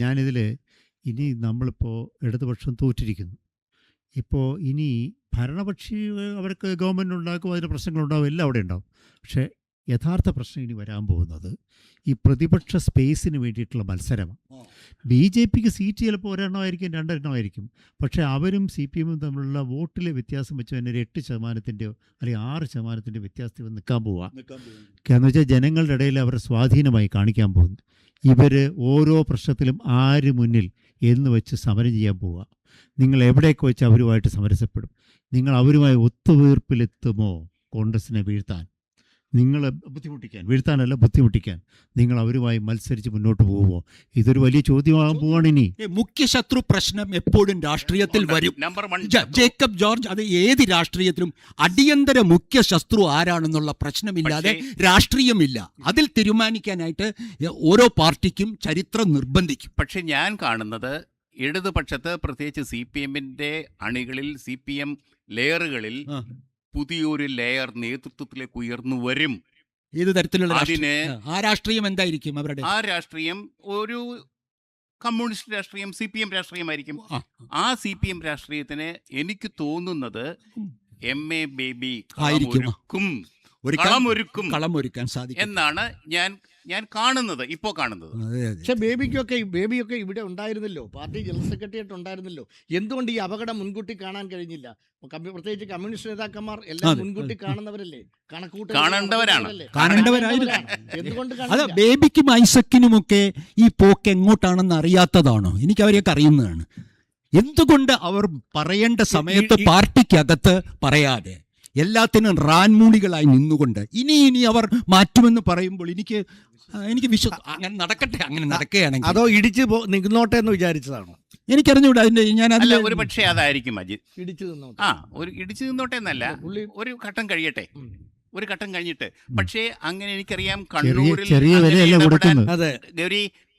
ഞാനിതിൽ ഇനി നമ്മളിപ്പോൾ ഇടതുപക്ഷം തോറ്റിരിക്കുന്നു. ഇപ്പോൾ ഇനി ഭരണപക്ഷി അവർക്ക് ഗവൺമെൻറ് ഉണ്ടാക്കും, അതിന് പ്രശ്നങ്ങളുണ്ടാവും, എല്ലാം അവിടെ ഉണ്ടാവും. പക്ഷേ യഥാർത്ഥ പ്രശ്നം ഇനി വരാൻ പോകുന്നത് ഈ പ്രതിപക്ഷ സ്പേസിന് വേണ്ടിയിട്ടുള്ള മത്സരമാണ്. ബി ജെ പിക്ക് സീറ്റ് ചിലപ്പോൾ ഒരെണ്ണമായിരിക്കും, രണ്ടെണ്ണമായിരിക്കും. പക്ഷേ അവരും സി പി എമ്മും തമ്മിലുള്ള വോട്ടിലെ വ്യത്യാസം വെച്ച് തന്നെ ഒരു 8% അല്ലെങ്കിൽ 6% വ്യത്യാസത്തിൽ നിൽക്കാൻ പോവുക. കാരണം വെച്ചാൽ ജനങ്ങളുടെ ഇടയിൽ അവരുടെ സ്വാധീനമായി കാണിക്കാൻ പോകുന്നു. ഇവർ ഓരോ പ്രശ്നത്തിലും ആര് മുന്നിൽ എന്ന് വെച്ച് സമരം ചെയ്യാൻ പോവുക. നിങ്ങൾ എവിടെയൊക്കെ വെച്ച് അവരുമായിട്ട് സമരസപ്പെടും. നിങ്ങൾ അവരുമായി ഒത്തുതീർപ്പിലെത്തുമോ കോൺഗ്രസിനെ വീഴ്ത്താൻ? നിങ്ങളെ വീഴ്ത്താനല്ല ബുദ്ധിമുട്ടിക്കാൻ നിങ്ങൾ അവരുമായി മത്സരിച്ച് മുന്നോട്ട് പോകുമോ? ഇതൊരു വലിയ ചോദ്യമാകാൻ പോവാണ്. ഇനി മുഖ്യ ശത്രു പ്രശ്നം എപ്പോഴും രാഷ്ട്രീയത്തിൽ വരും. ജേക്കബ് ജോർജ്, അത് ഏത് രാഷ്ട്രീയത്തിലും അടിയന്തര മുഖ്യ ശത്രു ആരാണെന്നുള്ള പ്രശ്നമില്ലാതെ രാഷ്ട്രീയമില്ല. അതിൽ തീരുമാനിക്കാനായിട്ട് ഓരോ പാർട്ടിക്കും ചരിത്രം നിർബന്ധിക്കും. പക്ഷെ ഞാൻ കാണുന്നത് ഇടതുപക്ഷത്ത്, പ്രത്യേകിച്ച് സി പി എമ്മിന്റെ അണികളിൽ, സി പി എം ലെയറുകളിൽ പുതിയൊരു ലെയർ നേതൃത്വത്തിലേക്ക് ഉയർന്നു വരും. ഏത് തരത്തിലുള്ള ആ രാഷ്ട്രീയം എന്തായിരിക്കും അവരുടെ? ആ രാഷ്ട്രീയം ഒരു കമ്മ്യൂണിസ്റ്റ് രാഷ്ട്രീയം, സി പി എം രാഷ്ട്രീയമായിരിക്കും. ആ സി പി എം രാഷ്ട്രീയത്തിന് എനിക്ക് തോന്നുന്നത് MA ബേബി കളമൊരുക്കാൻ സാധിക്കും എന്നാണ് ഞാൻ കാണുന്നത്, ഇപ്പോൾ കാണുന്നത്. പക്ഷെ ബേബിയൊക്കെ ഇവിടെ ഉണ്ടായിരുന്നല്ലോ, പാർട്ടി ജനറൽ സെക്രട്ടറി ആയിട്ട് ഉണ്ടായിരുന്നല്ലോ. എന്തുകൊണ്ട് ഈ അപകടം മുൻകൂട്ടി കാണാൻ കഴിഞ്ഞില്ല? പ്രത്യേകിച്ച് കമ്മ്യൂണിസ്റ്റ് നേതാക്കന്മാർ എല്ലാം മുൻകൂട്ടി കാണുന്നവരല്ലേ, എന്തുകൊണ്ട് ബേബിക്കും ഐസക്കിനുമൊക്കെ ഈ പോക്ക് എങ്ങോട്ടാണെന്ന് അറിയാത്തതാണോ? എനിക്ക് അവരെയൊക്കെ അറിയുന്നതാണ്. എന്തുകൊണ്ട് അവർ പറയേണ്ട സമയത്ത് പാർട്ടിക്കകത്ത് പറയാതെ എല്ലാത്തിനും റാൻമൂണികളായി നിന്നുകൊണ്ട് ഇനി അവർ മാറ്റുമെന്ന് പറയുമ്പോൾ എനിക്ക് അങ്ങനെ നടക്കട്ടെ, അങ്ങനെ നടക്കുകയാണെങ്കിൽ അതോ ഇടിച്ച് നിന്നോട്ടെ എന്ന് വിചാരിച്ചതാണോ? എനിക്കറിഞ്ഞൂടെ. അതിന്റെ ഞാൻ ഒരു പക്ഷേ അതായിരിക്കും അജിത്. ഇടിച്ചു നിന്നോട്ടെ എന്നല്ല, ഒരു ഘട്ടം കഴിയട്ടെ, ഒരു ഘട്ടം കഴിഞ്ഞിട്ട്. പക്ഷേ അങ്ങനെ എനിക്കറിയാം കണ്ണൂരിൽ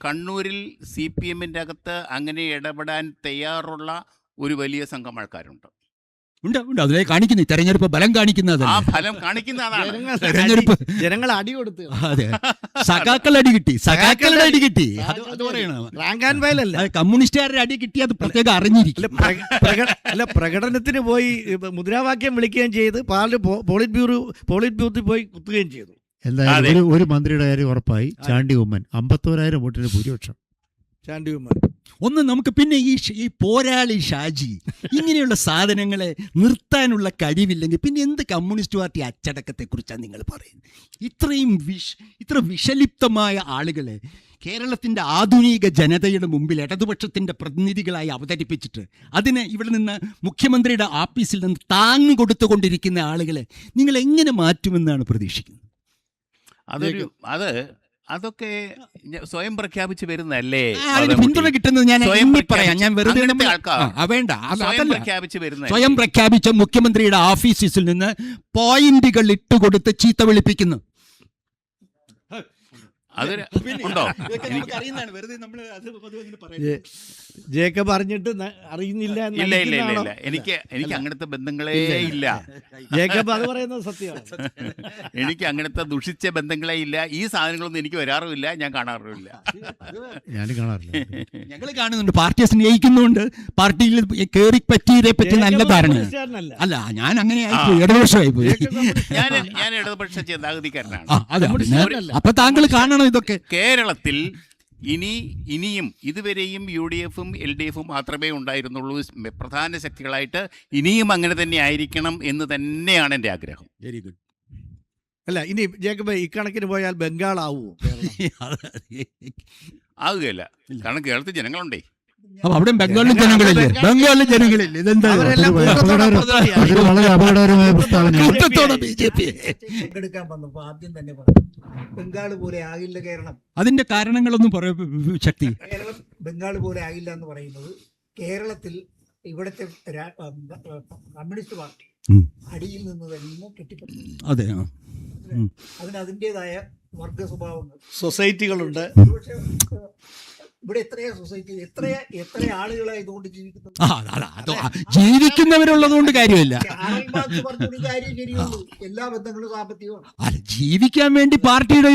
കണ്ണൂരിൽ സി പി എമ്മിന്റെ അകത്ത് അങ്ങനെ ഇടപെടാൻ തയ്യാറുള്ള ഒരു വലിയ സംഘം ആൾക്കാരുണ്ട്. ഉണ്ട് അതിലെ കാണിക്കുന്നു, തെരഞ്ഞെടുപ്പ് ഫലം കാണിക്കുന്നത്. ആ ഫലം കാണിക്കുന്നതാണ് തെരഞ്ഞെടുപ്പ്. ജനങ്ങൾ അടി കൊടുത്ത്, അതെ, സഖാക്കളുടെ അടി കിട്ടി, സഖാക്കളുടെ അടി കിട്ടി. അത് പറയണം. കമ്മ്യൂണിസ്റ്റുകാരുടെ അടി കിട്ടി, അത് പ്രത്യേകം അറിഞ്ഞിരിക്കും. അല്ല, പ്രകടനത്തിന് പോയി മുദ്രാവാക്യം വിളിക്കുകയും ചെയ്ത് പോളിറ്റ് ബൂത്തിൽ പോയി കുത്തുകയും ചെയ്തു. എന്തായാലും ഒരു മന്ത്രിയുടെ കാര്യം ഉറപ്പായി. ചാണ്ടി ഉമ്മൻ 51,000 വോട്ടിന് ഭൂരിപക്ഷം. ചാണ്ടി ഉമ്മൻ ഒന്ന് നമുക്ക് പിന്നെ ഈ പോരാളി ഷാജി ഇങ്ങനെയുള്ള സാധനങ്ങളെ നിർത്താനുള്ള കഴിവില്ലെങ്കിൽ പിന്നെ എന്ത് കമ്മ്യൂണിസ്റ്റ് പാർട്ടി അച്ചടക്കത്തെക്കുറിച്ചാണ് നിങ്ങൾ പറയുന്നത്? ഇത്ര വിഷലിപ്തമായ ആളുകളെ കേരളത്തിൻ്റെ ആധുനിക ജനതയുടെ മുമ്പിൽ ഇടതുപക്ഷത്തിൻ്റെ പ്രതിനിധികളായി അവതരിപ്പിച്ചിട്ട് അതിനെ ഇവിടെ നിന്ന് മുഖ്യമന്ത്രിയുടെ ആഫീസിൽ നിന്ന് താങ്ങ് കൊടുത്തുകൊണ്ടിരിക്കുന്ന ആളുകളെ നിങ്ങൾ എങ്ങനെ മാറ്റുമെന്നാണ് പ്രതീക്ഷിക്കുന്നത്? അതൊക്കെ സ്വയം പ്രഖ്യാപിച്ച് വരുന്നല്ലേ, പിന്തുണ കിട്ടുന്നത്. ഞാൻ വെറുതെ വേണ്ട, സ്വയം പ്രഖ്യാപിച്ച മുഖ്യമന്ത്രിയുടെ ഓഫീസിൽ നിന്ന് പോയിന്റുകൾ ഇട്ടുകൊടുത്ത് ചീത്ത വിളിപ്പിക്കുന്നു. ജേക്കബ് അറിഞ്ഞിട്ട് അറിയുന്നില്ല. എനിക്ക് അങ്ങനത്തെ ബന്ധങ്ങളേ ഇല്ല. ജേക്കബ് അത് പറയുന്നത് സത്യമാണ്. എനിക്ക് അങ്ങനത്തെ ദുഷിച്ച ബന്ധങ്ങളേ ഇല്ല. ഈ സാധനങ്ങളൊന്നും എനിക്ക് വരാറുമില്ല, ഞാൻ കാണാറുമില്ല. ഞങ്ങൾ കാണുന്നുണ്ട്, പാർട്ടിയെ സ്നേഹിക്കുന്നുണ്ട്, പാർട്ടിയിൽ കയറി പറ്റിയതിനെ പറ്റി നല്ല ധാരണ. അല്ല, ഞാൻ അങ്ങനെ ഇടതുപക്ഷമായിപ്പോയി. ഞാൻ ഇടതുപക്ഷ ചിന്താഗതിക്കാരനാണ്. അപ്പൊ താങ്കൾ കാണണം ഇതൊക്കെ. കേരളത്തിൽ ഇനിയും ഇതുവരെയും UDF-ഉം LDF-ഉം മാത്രമേ ഉണ്ടായിരുന്നുള്ളൂ പ്രധാന ശക്തികളായിട്ട്. ഇനിയും അങ്ങനെ തന്നെ ആയിരിക്കണം എന്ന് തന്നെയാണ് എൻ്റെ ആഗ്രഹം. Very good. അല്ല, ഇനി ജേക്കബ് ഇക്കണക്കിന് പോയാൽ ബംഗാൾ ആവുമോ? ആവുകയല്ല, കാരണം കേരളത്തിൽ ജനങ്ങളുണ്ടേ. അവിടെ ബംഗാളിലെ ജനങ്ങളില്ലേ? ഇതെന്താ വളരെ അപകടകരമായ പ്രസ്താവന. ആദ്യം തന്നെ പറഞ്ഞു ബംഗാൾ പോലെ ആകില്ല കേരളം. അതിന്റെ കാരണങ്ങളൊന്നും പറയും ശക്തി. കേരളം ബംഗാൾ പോലെ ആകില്ല എന്ന് പറയുന്നത് കേരളത്തിൽ ഇവിടുത്തെ കമ്മ്യൂണിസ്റ്റ് പാർട്ടി അടിയിൽ നിന്ന് തന്നെ കെട്ടിപ്പറ്റുന്നു. അതെ, അതിന് അതിൻ്റെതായ വർഗ സ്വഭാവങ്ങൾ, സൊസൈറ്റികളുണ്ട്. ഇവിടെ എത്രയാ സൊസൈറ്റി, എത്ര ആളുകളാ ഇതുകൊണ്ട് ജീവിക്കുന്നത്? ജീവിക്കുന്നവരുള്ളത് കൊണ്ട് കാര്യമില്ല. പറഞ്ഞൊരു കാര്യം ശരിയുള്ളൂ, എല്ലാ ബന്ധങ്ങളും സാമ്പത്തികമാണ്. അല്ല, ജീവിക്കാൻ വേണ്ടി പാർട്ടിയുടെ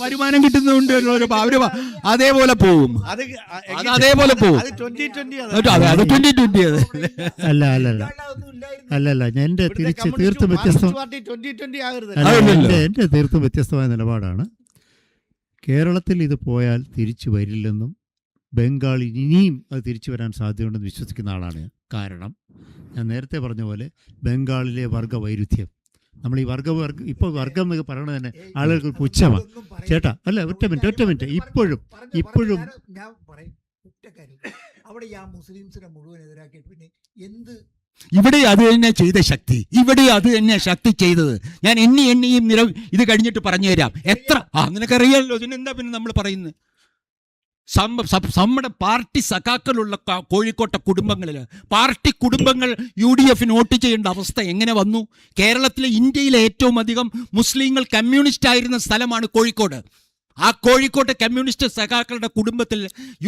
വരുമാനം കിട്ടുന്നതുകൊണ്ട് അവര് അതേപോലെ പോകും. അതേപോലെ പോകും. അത് 2020 അത് 2020 അല്ലല്ല എന്റെ തീർത്തും വ്യത്യസ്തം, പാർട്ടി 2020 ആകരുത്. എന്റെ തീർത്തും വ്യത്യസ്തമായ നിലപാടാണ്. കേരളത്തിൽ ഇത് പോയാൽ തിരിച്ചു വരില്ലെന്നും ബംഗാളിൽ ഇനിയും അത് തിരിച്ചു വരാൻ സാധ്യതയുണ്ടെന്ന് വിശ്വസിക്കുന്ന ആളാണ് ഞാൻ. കാരണം ഞാൻ നേരത്തെ പറഞ്ഞ പോലെ ബംഗാളിലെ വർഗവൈരുദ്ധ്യം, നമ്മൾ ഈ ഇപ്പോൾ വർഗം എന്നൊക്കെ പറയണത് തന്നെ ആളുകൾക്ക് പുച്ഛമാണ്. ചേട്ടാ അല്ല, ഒറ്റ മിനിറ്റ് ഇപ്പോഴും ഞാൻ പറയും ഒറ്റ കാര്യം, അവിടെ ആ മുസ്ലിംസിനെ മുഴുവൻ എതിരാക്കിയിട്ട് പിന്നെ എന്ത്? ഇവിടെ അത് തന്നെ ചെയ്ത ശക്തി, ഇവിടെ അത് തന്നെ ശക്തി ചെയ്തത്. ഞാൻ എണ്ണിയും ഇത് കഴിഞ്ഞിട്ട് പറഞ്ഞു തരാം. എത്ര നിനക്കറിയാമല്ലോ, ഇതിനെന്താ പിന്നെ നമ്മൾ പറയുന്നത്? നമ്മുടെ പാർട്ടി സഖാക്കളുള്ള കോഴിക്കോട്ടെ കുടുംബങ്ങളിൽ പാർട്ടി കുടുംബങ്ങൾ UDF വോട്ട് ചെയ്യേണ്ട അവസ്ഥ എങ്ങനെ വന്നു? കേരളത്തിലെ, ഇന്ത്യയിലെ ഏറ്റവും അധികം മുസ്ലിങ്ങൾ കമ്മ്യൂണിസ്റ്റ് ആയിരുന്ന സ്ഥലമാണ് കോഴിക്കോട്. ആ കോഴിക്കോട്ടെ കമ്മ്യൂണിസ്റ്റ് സഖാക്കളുടെ കുടുംബത്തിൽ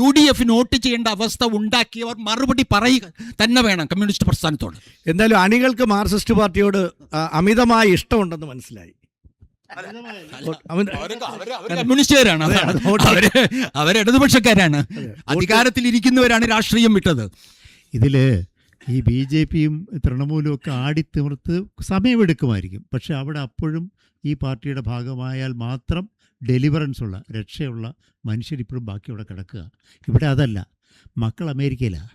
UDF വോട്ട് ചെയ്യേണ്ട അവസ്ഥ ഉണ്ടാക്കിയവർ മറുപടി പറയുക തന്നെ വേണം കമ്മ്യൂണിസ്റ്റ് പ്രസ്ഥാനത്തോട്. എന്തായാലും അണികൾക്ക് മാർക്സിസ്റ്റ് പാർട്ടിയോട് അമിതമായ ഇഷ്ടമുണ്ടെന്ന് മനസ്സിലായി. കമ്മ്യൂണിസ്റ്റുകാരാണ്, അവര് ഇടതുപക്ഷക്കാരാണ്, അധികാരത്തിൽ ഇരിക്കുന്നവരാണ് രാഷ്ട്രീയം വിട്ടത്. ഇതില് ഈ BJPയും തൃണമൂലും ഒക്കെ ആടിത്തിമിർത്ത് സമയമെടുക്കുമായിരിക്കും. പക്ഷെ അവിടെ അപ്പോഴും ഈ പാർട്ടിയുടെ ഭാഗമായാൽ മാത്രം ഡെലിവറൻസ് ഉള്ള, രക്ഷയുള്ള മനുഷ്യരിപ്പോഴും ബാക്കി അവിടെ കിടക്കുക. ഇവിടെ അതല്ല. മക്കൾ അമേരിക്കയിലാണ്,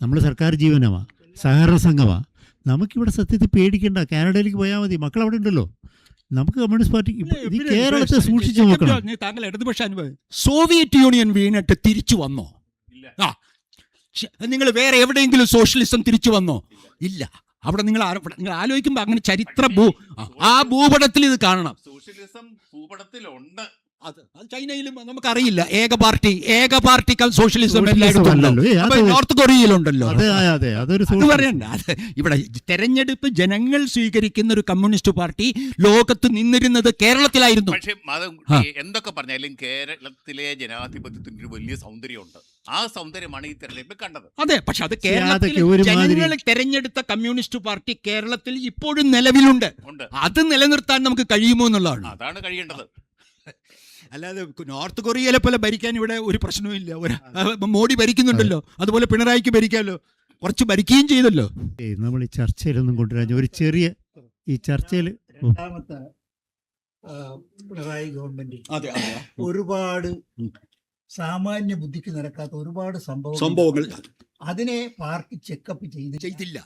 നമ്മൾ സർക്കാർ ജീവനമാണ്, സഹകരണ സംഘമാണ്. നമുക്കിവിടെ സത്യത്തിൽ പേടിക്കേണ്ട, കാനഡയിലേക്ക് പോയാൽ മതി, മക്കൾ അവിടെ ഉണ്ടല്ലോ. നമുക്ക് കമ്മ്യൂണിസ്റ്റ് പാർട്ടി ഈ കേരളത്തെ സൂക്ഷിച്ചു നോക്കണം. താങ്കൾ ഇടതുപക്ഷ അനുഭവം, സോവിയറ്റ് യൂണിയൻ വീണിട്ട് തിരിച്ചു വന്നോ? നിങ്ങൾ വേറെ എവിടെയെങ്കിലും സോഷ്യലിസം തിരിച്ചു വന്നോ? ഇല്ല. അവിടെ നിങ്ങൾ ആലോചിക്കുമ്പോൾ അങ്ങനെ ചരിത്ര ആ ഭൂപടത്തിൽ ഇത് കാണണം. സോഷ്യലിസം ഭൂപടത്തിലുണ്ട്. അത് ചൈനയിലും നമുക്കറിയില്ല. ഏക പാർട്ടി സോഷ്യലിസം നോർത്ത് കൊറിയയിലുണ്ടല്ലോ. അത് പറയണ്ട. അത് ഇവിടെ തെരഞ്ഞെടുപ്പ് ജനങ്ങൾ സ്വീകരിക്കുന്ന ഒരു കമ്മ്യൂണിസ്റ്റ് പാർട്ടി ലോകത്ത് നിന്നിരുന്നത് കേരളത്തിലായിരുന്നു. പക്ഷേ എന്തൊക്കെ പറഞ്ഞാലും കേരളത്തിലെ ജനാധിപത്യത്തിന് ഒരു വലിയ സൗന്ദര്യമുണ്ട്. ആ സൗന്ദര്യമാണ് ഈ തെരഞ്ഞെടുപ്പ് കണ്ടത്. അതെ, പക്ഷെ അത് കേരളത്തിൽ ജനങ്ങൾ തെരഞ്ഞെടുത്ത കമ്മ്യൂണിസ്റ്റ് പാർട്ടി കേരളത്തിൽ ഇപ്പോഴും നിലവിലുണ്ട്. അത് നിലനിർത്താൻ നമുക്ക് കഴിയുമോ എന്നുള്ളതാണ്. അതാണ് കഴിയേണ്ടത്. അല്ലാതെ നോർത്ത് കൊറിയയിലെ പോലെ ഭരിക്കാൻ ഇവിടെ ഒരു പ്രശ്നവും ഇല്ല. മോഡി ഭരിക്കുന്നുണ്ടല്ലോ, അതുപോലെ പിണറായിക്ക് ഭരിക്കാമല്ലോ, കുറച്ച് ഭരിക്കുകയും ചെയ്തല്ലോ. നമ്മൾ ഈ ചർച്ചയിലൊന്നും കൊണ്ടുവരാൻ ഒരു ചെറിയ ഈ ചർച്ചയിൽ രണ്ടാമത്തെ പിണറായി ഗവൺമെന്റ് ഒരുപാട് സാമാന്യ ബുദ്ധിക്ക് നിരക്കാത്ത ഒരുപാട് സംഭവങ്ങൾ അതിനെ പാർട്ടി ചെക്കപ്പ് ചെയ്തില്ല.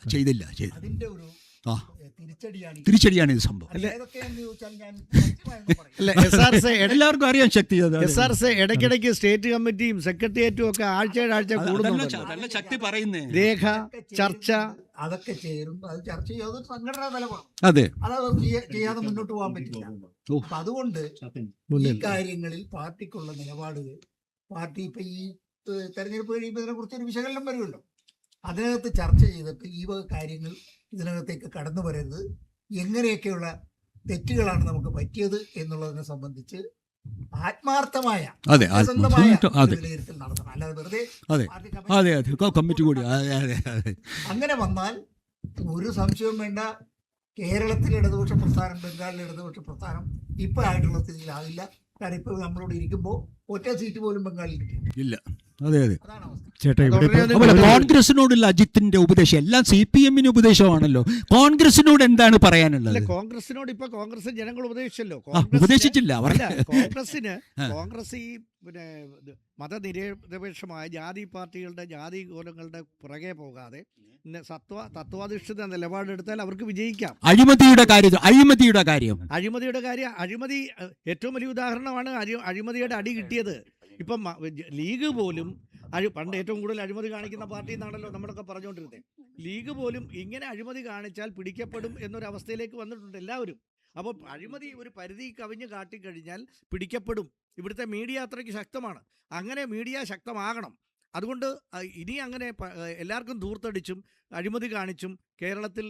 അതിന്റെ ഒരു തിരിച്ചടിയാണ് ഇത് സംഭവം. എല്ലാവർക്കും അറിയാൻ ശക്തി. SRC ഇടയ്ക്കിടയ്ക്ക് സ്റ്റേറ്റ് കമ്മിറ്റിയും സെക്രട്ടേറിയറ്റും ഒക്കെ ആഴ്ച കൂടുന്നുണ്ട്. ശക്തി പറയുന്നേ, രേഖ, ചർച്ച, അതൊക്കെ ചേരും. അത് ചർച്ച ചെയ്യാതെ സംഘടനാ തലമാണ്. അതെ, അത് ചെയ്യാതെ മുന്നോട്ട് പോകാൻ പറ്റില്ല. അപ്പൊ അതുകൊണ്ട് ഈ കാര്യങ്ങളിൽ പാർട്ടിക്കുള്ള നിലപാടുകൾ, പാർട്ടി ഇപ്പൊ ഈ തെരഞ്ഞെടുപ്പ് കഴിയുമ്പോൾ ഇതിനെ കുറിച്ചൊരു വിശകലനം വരുമല്ലോ, അതിനകത്ത് ചർച്ച ചെയ്തിട്ട് ഈ വക കാര്യങ്ങൾ ഇതിനകത്തേക്ക് കടന്നു വരരുത്, എങ്ങനെയൊക്കെയുള്ള തെറ്റുകളാണ് നമുക്ക് പറ്റിയത് എന്നുള്ളതിനെ സംബന്ധിച്ച് ആത്മാർത്ഥമായ വിലയിരുത്തൽ നടത്തണം. അല്ലാതെ വെറുതെ കമ്മിറ്റി കൂടി. അങ്ങനെ വന്നാൽ ഒരു സംശയവും വേണ്ട, കേരളത്തിലെ ഇടതുപക്ഷ പ്രസ്ഥാനം, ബംഗാളിലെ ഇടതുപക്ഷ പ്രസ്ഥാനം ഇപ്പൊ ആയിട്ടുള്ള സ്ഥിതിയിലാകില്ല. കാരണം ഇപ്പൊ നമ്മളോട് ഇരിക്കുമ്പോൾ ഒറ്റ സീറ്റ് പോലും ബംഗാളിൽ കിട്ടിയില്ല. അതെ, അതാണ് അവസ്ഥ. കോൺഗ്രസിനോടുള്ള അജിത്തിന്റെ ഉപദേശം എല്ലാം CPM ഉപദേശമാണല്ലോ. കോൺഗ്രസിനോട് എന്താണ് പറയാനുള്ളത്? കോൺഗ്രസിനോട് ഇപ്പൊ കോൺഗ്രസ് ജനങ്ങൾ ഉപദേശിച്ചല്ലോ. ഉപദേശിച്ചില്ല. കോൺഗ്രസ് ഈ പിന്നെ മതനിരപേക്ഷമായ ജാതി പാർട്ടികളുടെ ജാതി കോലങ്ങളുടെ പുറകെ പോകാതെ തത്വാധിഷ്ഠിത നിലപാടെടുത്താൽ അവർക്ക് വിജയിക്കാം. അഴിമതിയുടെ കാര്യം അഴിമതി ഏറ്റവും വലിയ ഉദാഹരണമാണ്. അഴിമതിയുടെ അടി കിട്ടിയത്. ഇപ്പം ലീഗ് പോലും പണ്ട് ഏറ്റവും കൂടുതൽ അഴിമതി കാണിക്കുന്ന പാർട്ടി എന്നാണല്ലോ നമ്മളൊക്കെ പറഞ്ഞുകൊണ്ടിരുന്നത്. ലീഗ് പോലും ഇങ്ങനെ അഴിമതി കാണിച്ചാൽ പിടിക്കപ്പെടും എന്നൊരവസ്ഥയിലേക്ക് വന്നിട്ടുണ്ട് എല്ലാവരും. അപ്പോൾ അഴിമതി ഒരു പരിധി കവിഞ്ഞ് കാട്ടിക്കഴിഞ്ഞാൽ പിടിക്കപ്പെടും. ഇവിടുത്തെ മീഡിയ അത്രയ്ക്ക് ശക്തമാണ്. അങ്ങനെ മീഡിയ ശക്തമാകണം. അതുകൊണ്ട് ഇനി അങ്ങനെ എല്ലാവർക്കും ധൂർത്തടിച്ചും അഴിമതി കാണിച്ചും കേരളത്തിൽ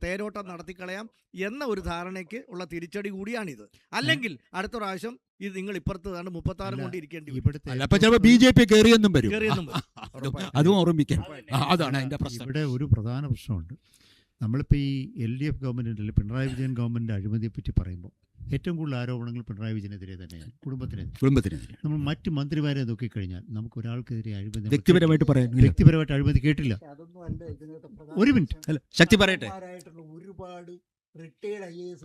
തേരോട്ടം നടത്തിക്കളയാം എന്ന ഒരു ധാരണയ്ക്ക് ഉള്ള തിരിച്ചടി കൂടിയാണിത്. അല്ലെങ്കിൽ അടുത്ത പ്രാവശ്യം ഇത് നിങ്ങൾ ഇപ്പുറത്ത് 36 കൊണ്ട് ഇരിക്കേണ്ടി വരും. ഇവിടുത്തെ അല്ല, അപ്പൊ ചിലപ്പോൾ BJP കയറിയെന്നും വരും. കയറിയെന്നും വരും. ഉറപ്പായിട്ടും. അതും ഓർമ്മിക്കാം. അതാണ് അതിന്റെ പ്രശ്നം. ഇവിടെ ഒരു പ്രധാന പ്രശ്നമുണ്ട്. നമ്മളിപ്പോൾ ഈ LDF ഗവൺമെൻറ്റിൻ്റെ പിണറായി വിജയൻ ഗവൺമെൻറ് അഴിമതിയെ പറ്റി പറയുമ്പോൾ ഏറ്റവും കൂടുതൽ ആരോപണങ്ങൾ പിണറായി വിജയനെതിരെ തന്നെയാണ്, കുടുംബത്തിനെതിരെ. നമ്മൾ മറ്റ് മന്ത്രിമാരെ നോക്കിക്കഴിഞ്ഞാൽ നമുക്ക് ഒരാൾക്കെതിരെ അഴിമതി വ്യക്തിപരമായിട്ട് പറയാൻ വ്യക്തിപരമായിട്ട് അഴിമതി കേട്ടില്ല. അതൊന്നും അല്ല ഇതിനകത്ത് ഒരു മിനിറ്റ്. അല്ല, ശക്തി പറയട്ടെ. പ്രധാനമായിട്ടുള്ള ഒരുപാട് റിട്ടയർഡ് IAS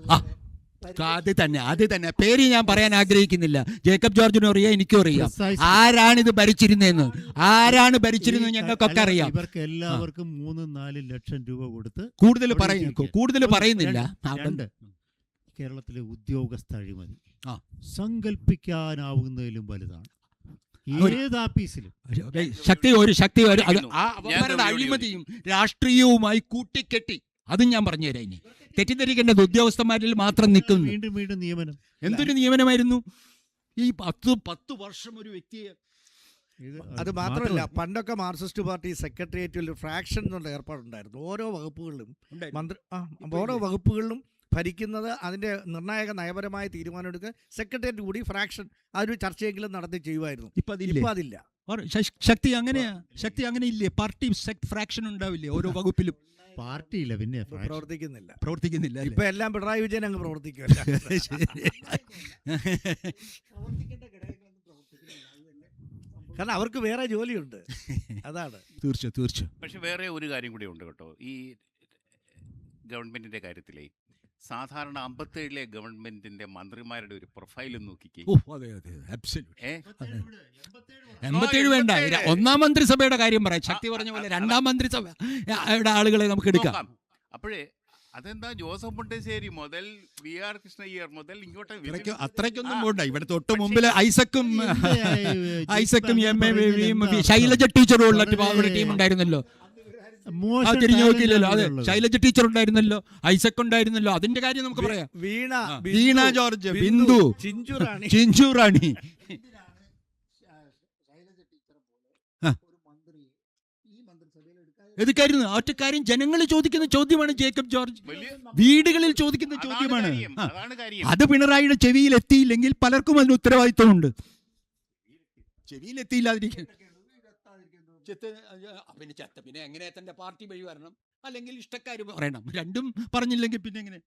അത് തന്നെ പേര് ഞാൻ പറയാൻ ആഗ്രഹിക്കുന്നില്ല. ജേക്കബ് ജോർജിനും അറിയാം, എനിക്കും അറിയാം ആരാണിത് ഭരിച്ചിരുന്നതെന്ന്. ആരാണ് ഭരിച്ചിരുന്നത് ഞങ്ങൾക്കൊക്കെ അറിയാം. ഇവർക്ക് എല്ലാവർക്കും 3-4 ലക്ഷം രൂപ കൊടുത്ത് കൂടുതൽ പറയുന്നില്ല. രണ്ട്, കേരളത്തിലെ ഉദ്യോഗസ്ഥ അഴിമതി ആ. സങ്കല്പിക്കാനാവുന്നതിലും വലുതാണ്. ഏത് ആഫീസിലും അവരുടെ അഴിമതിയും രാഷ്ട്രീയവുമായി കൂട്ടിക്കെട്ടി. അതും ഞാൻ പറഞ്ഞുതരാം. ഇനി തെറ്റിദ്ധരിക്കേണ്ടത് ഉദ്യോഗസ്ഥന്മാരിൽ മാത്രം നിൽക്കുന്നു. വീണ്ടും വീണ്ടും നിയമനം. എന്തൊരു നിയമനമായിരുന്നു ഈ 10 വർഷം ഒരു വ്യക്തിയെ. അത് മാത്രമല്ല, പണ്ടൊക്കെ മാർക്സിസ്റ്റ് പാർട്ടി സെക്രട്ടേറിയറ്റിൽ ഫ്രാക്ഷൻ എന്നുള്ള ഏർപ്പാടുണ്ടായിരുന്നു. ഓരോ വകുപ്പുകളിലും ഓരോ വകുപ്പുകളിലും ഭരിക്കുന്നത് അതിൻ്റെ നിർണായക നയപരമായ തീരുമാനമെടുക്കുക സെക്രട്ടേറിയറ്റ് കൂടി ഫ്രാക്ഷൻ അതൊരു ചർച്ചയെങ്കിലും നടത്തി ചെയ്യുമായിരുന്നു. ഇപ്പൊ അതില്ല. ശക്തി അങ്ങനെ ഇല്ലേ? പാർട്ടി ഫ്രാക്ഷൻ ഉണ്ടാവില്ലേ ഓരോ വകുപ്പിലും? പാർട്ടിയില്ല, പിന്നെ പ്രവർത്തിക്കുന്നില്ല. ഇപ്പൊ എല്ലാം പിണറായി വിജയൻ അങ്ങ് പ്രവർത്തിക്കുമല്ല. കാരണം അവർക്ക് വേറെ ജോലിയുണ്ട്, അതാണ്. തീർച്ചയായും. പക്ഷെ വേറെ ഒരു കാര്യം കൂടി ഉണ്ട് കേട്ടോ. ഈ ഗവൺമെന്റിന്റെ കാര്യത്തിലേ സാധാരണ 57 ഗവൺമെന്റിന്റെ മന്ത്രിമാരുടെ ഒരു പ്രൊഫൈലും നോക്കിക്കേ. 87 വേണ്ട, ഒന്നാം മന്ത്രിസഭയുടെ കാര്യം പറയാം. ശക്തി പറഞ്ഞ പോലെ രണ്ടാം മന്ത്രിസഭയുടെ ആളുകളെ നമുക്ക് എടുക്കാം. അപ്പോഴേ അതെന്താ, ജോസഫ് മുണ്ടശ്ശേരി മുതൽ VR കൃഷ്ണയ്യർ മുതൽ ഇങ്ങോട്ട് അത്രയ്ക്കൊന്നും പോണ്ട. ഇവിടെ തൊട്ട് മുമ്പിൽ ഐസക്കും MA ശൈലജ ടീച്ചറും ഉള്ള ടീം ഉണ്ടായിരുന്നല്ലോ. തിരിഞ്ഞു നോക്കിയില്ലല്ലോ. അതെ, ശൈലജ ടീച്ചർ ഉണ്ടായിരുന്നല്ലോ, ഐസക് ഉണ്ടായിരുന്നല്ലോ. അതിന്റെ കാര്യം നമുക്ക് പറയാം. വീണ ജോർജ്, ബിന്ദു, ചിഞ്ചു റാണി. എതുക്കായിരുന്നു ഒറ്റ കാര്യം. ജനങ്ങൾ ചോദിക്കുന്ന ചോദ്യമാണ് ജേക്കബ് ജോർജ്, വീടുകളിൽ ചോദിക്കുന്ന ചോദ്യമാണ്. അത് പിണറായിയുടെ ചെവിയിൽ എത്തിയില്ലെങ്കിൽ പലർക്കും അതിന് ഉത്തരവാദിത്വമുണ്ട്. ചെവിയിലെത്തിയില്ലാതിരിക്കും പിന്നെ എങ്ങനെ തന്റെ പാർട്ടി വഴി വരണം, അല്ലെങ്കിൽ ഇഷ്ടക്കാർ പറയണം. രണ്ടും പറഞ്ഞില്ലെങ്കിൽ പിന്നെ എങ്ങനെ?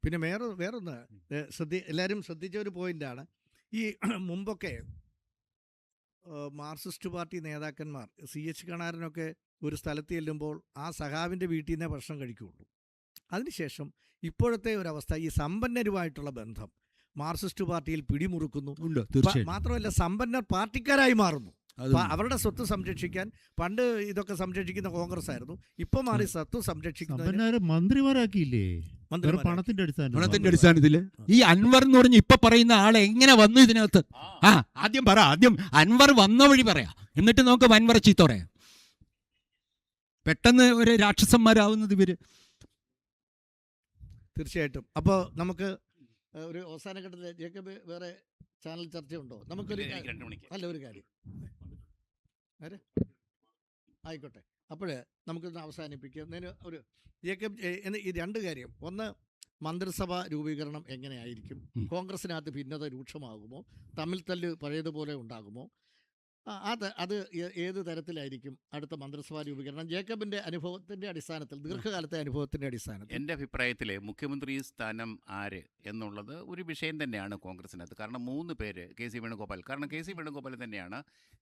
പിന്നെ വേറൊന്ന് എല്ലാവരും ശ്രദ്ധിച്ച ഒരു പോയിന്റാണ്. ഈ മുമ്പൊക്കെ മാർക്സിസ്റ്റ് പാർട്ടി നേതാക്കന്മാർ CH കണാരനൊക്കെ ഒരു സ്ഥലത്ത് ചെല്ലുമ്പോൾ ആ സഖാവിൻ്റെ വീട്ടിൽ നിന്നേ ഭക്ഷണം കഴിക്കുകയുള്ളൂ. അതിനുശേഷം ഇപ്പോഴത്തെ ഒരവസ്ഥ, ഈ സമ്പന്നരുമായിട്ടുള്ള ബന്ധം മാർക്സിസ്റ്റ് പാർട്ടിയിൽ പിടിമുറുക്കുന്നു. മാത്രമല്ല, സമ്പന്നർ പാർട്ടിക്കാരായി മാറുന്നു. അവരുടെ സ്വത്ത് സംരക്ഷിക്കാൻ പണ്ട് ഇതൊക്കെ സംരക്ഷിക്കുന്ന കോൺഗ്രസ് ആയിരുന്നു. ഇപ്പൊ മാറി സ്വത്ത് സംരക്ഷിക്കുന്ന മന്ത്രിമാരാക്കിയില്ലേ പണത്തിന്റെ അടിസ്ഥാനത്തില്. ഈ അൻവർ എന്ന് പറഞ്ഞ് ഇപ്പൊ പറയുന്ന ആളെ എങ്ങനെ വന്നു ഇതിനകത്ത്? ആദ്യം അൻവർ വന്ന വഴി പറയാം, എന്നിട്ട് നമുക്ക് അൻവർ ചീത്ത പറയാം. പെട്ടെന്ന് ഒരു രാക്ഷസന്മാരാവുന്നത് ഇവര്. തീർച്ചയായിട്ടും. അപ്പോൾ നമുക്ക് ഒരു അവസാന ഘട്ടത്തിൽ ജേക്കബ് വേറെ ചാനൽ ചർച്ചയുണ്ടോ? നമുക്കൊരു ഒരു കാര്യം ആയിക്കോട്ടെ. അപ്പോഴേ നമുക്കിന്ന് അവസാനിപ്പിക്കുന്നതിന് ഒരു ജേക്കബ് ഈ 2 കാര്യം. ഒന്ന്, മന്ത്രിസഭ രൂപീകരണം എങ്ങനെയായിരിക്കും? കോൺഗ്രസിനകത്ത് ഭിന്നത രൂക്ഷമാകുമോ? തമ്മിൽ തല്ല് പഴയതുപോലെ ഉണ്ടാകുമോ? അത് ഏത് തരത്തിലായിരിക്കും അടുത്ത മന്ത്രിസഭാ രൂപീകരണം? ജേക്കബിന്റെ അനുഭവത്തിന്റെ അടിസ്ഥാനത്തിൽ, ദീർഘകാലത്തെ അനുഭവത്തിന്റെ അടിസ്ഥാനത്തിൽ. എൻ്റെ അഭിപ്രായത്തിൽ മുഖ്യമന്ത്രി സ്ഥാനം ആര് എന്നുള്ളത് ഒരു വിഷയം തന്നെയാണ് കോൺഗ്രസിനകത്ത്. കാരണം 3 പേര് KC വേണുഗോപാൽ, കാരണം KC വേണുഗോപാൽ തന്നെയാണ്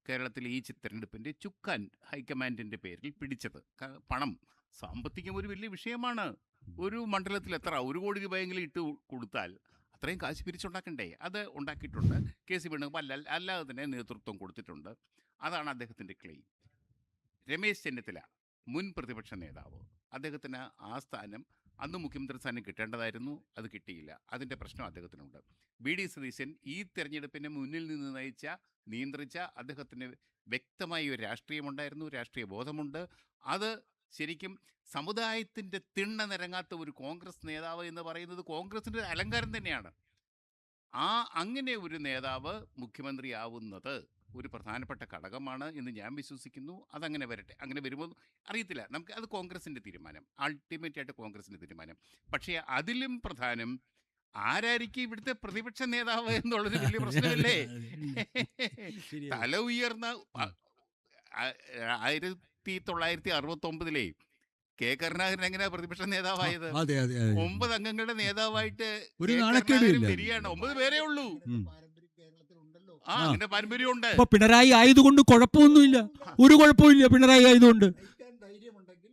കേരളത്തിൽ ഈ തിരഞ്ഞെടുപ്പിൻ്റെ ചുക്കാൻ ഹൈക്കമാൻഡിൻ്റെ പേരിൽ പിടിച്ചത്. പണം, സാമ്പത്തികം ഒരു വലിയ വിഷയമാണ്. ഒരു മണ്ഡലത്തിൽ എത്ര 1 കോടി രൂപയെങ്കിലും ഇട്ട് കൊടുത്താൽ അത്രയും കാശ് പിരിച്ചുണ്ടാക്കണ്ടേ? അത് ഉണ്ടാക്കിയിട്ടുണ്ട് KC വേണുഗോപാൽ. അല്ലാതെ തന്നെ നേതൃത്വം കൊടുത്തിട്ടുണ്ട്. അതാണ് അദ്ദേഹത്തിൻ്റെ ക്ലെയിം. രമേശ് ചെന്നിത്തല, മുൻ പ്രതിപക്ഷ നേതാവ്, അദ്ദേഹത്തിന് ആ സ്ഥാനം അന്ന് മുഖ്യമന്ത്രി സ്ഥാനം കിട്ടേണ്ടതായിരുന്നു, അത് കിട്ടിയില്ല. അതിൻ്റെ പ്രശ്നം അദ്ദേഹത്തിനുണ്ട്. BD സതീശൻ ഈ തെരഞ്ഞെടുപ്പിനെ മുന്നിൽ നിന്ന് നിയന്ത്രിച്ച അദ്ദേഹത്തിന് വ്യക്തമായ ഒരു രാഷ്ട്രീയമുണ്ടായിരുന്നു, രാഷ്ട്രീയ ബോധമുണ്ട്. അത് ശരിക്കും സമുദായത്തിൻ്റെ തിണ്ണ നിരങ്ങാത്ത ഒരു കോൺഗ്രസ് നേതാവ് എന്ന് പറയുന്നത് കോൺഗ്രസിൻ്റെ അലങ്കാരം തന്നെയാണ്. അങ്ങനെ ഒരു നേതാവ് മുഖ്യമന്ത്രിയാവുന്നത് ഒരു പ്രധാനപ്പെട്ട ഘടകമാണ് എന്ന് ഞാൻ വിശ്വസിക്കുന്നു. അതങ്ങനെ വരട്ടെ. അങ്ങനെ വരുമ്പോൾ അറിയത്തില്ല, നമുക്ക് അത് കോൺഗ്രസിൻ്റെ തീരുമാനം, അൾട്ടിമേറ്റ് ആയിട്ട് കോൺഗ്രസിൻ്റെ തീരുമാനം. പക്ഷേ അതിലും പ്രധാനം ആരായിരിക്കും ഇവിടുത്തെ പ്രതിപക്ഷ നേതാവ് എന്നുള്ളൊരു വലിയ പ്രശ്നമല്ലേ. തല ഉയർന്ന 1969 കെ കരുണാകരൻ എങ്ങനെയാ പ്രതിപക്ഷ നേതാവായത്? അതെ അതെ 9 അംഗങ്ങളുടെ നേതാവായിട്ട് ഒരു കെ നാണക്കേടും കരുണാകരൻ ഇല്ല. വരികയാണ്. 9 പേരേ ഉള്ളൂ. പാരമ്പര്യം കേരളത്തിലുണ്ടല്ലോ. അങ്ങനെ പാരമ്പര്യമുണ്ട്. അപ്പൊ പിണറായി ആയതുകൊണ്ട് കുഴപ്പമൊന്നുമില്ല, ഒരു കുഴപ്പമില്ല. പിണറായി ആയതുകൊണ്ട് നയിക്കാൻ ധൈര്യമുണ്ടെങ്കിൽ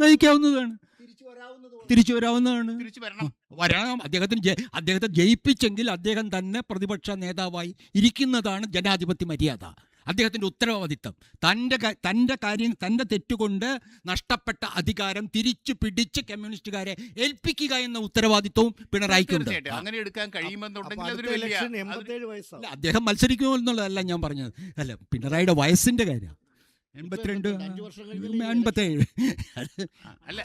നയിക്കാവുന്നതാണ്, തിരിച്ചു വരാവുന്നതാണ്. തിരിച്ചു വരാവുന്നതാണ്. തിരിച്ചു വരണം. വരണം. അദ്ദേഹത്തെ ജയിപ്പിച്ചെങ്കിൽ അദ്ദേഹം തന്നെ പ്രതിപക്ഷ നേതാവായി ഇരിക്കുന്നതാണ് ജനാധിപത്യ മര്യാദ, അദ്ദേഹത്തിൻ്റെ ഉത്തരവാദിത്തം. തൻ്റെ തെറ്റുകൊണ്ട് നഷ്ടപ്പെട്ട അധികാരം തിരിച്ചു പിടിച്ച് കമ്മ്യൂണിസ്റ്റുകാരെ ഏൽപ്പിക്കുക എന്ന ഉത്തരവാദിത്വവും പിണറായിക്കുണ്ട്. തീർച്ചയായിട്ടും അങ്ങനെ എടുക്കാൻ അപ്പൊ കഴിയുമെന്നുണ്ടെങ്കിൽ അടുത്ത അതൊരു വലിയ ഇലക്ഷൻ 87 വയസ്സാവും. അല്ല, അദ്ദേഹം മത്സരിക്കുമോ എന്നുള്ളതല്ല ഞാൻ പറഞ്ഞത്. അല്ല, പിണറായിയുടെ വയസ്സിന്റെ കാര്യം 82 5 വർഷം കഴിഞ്ഞല്ലേ 87 അല്ല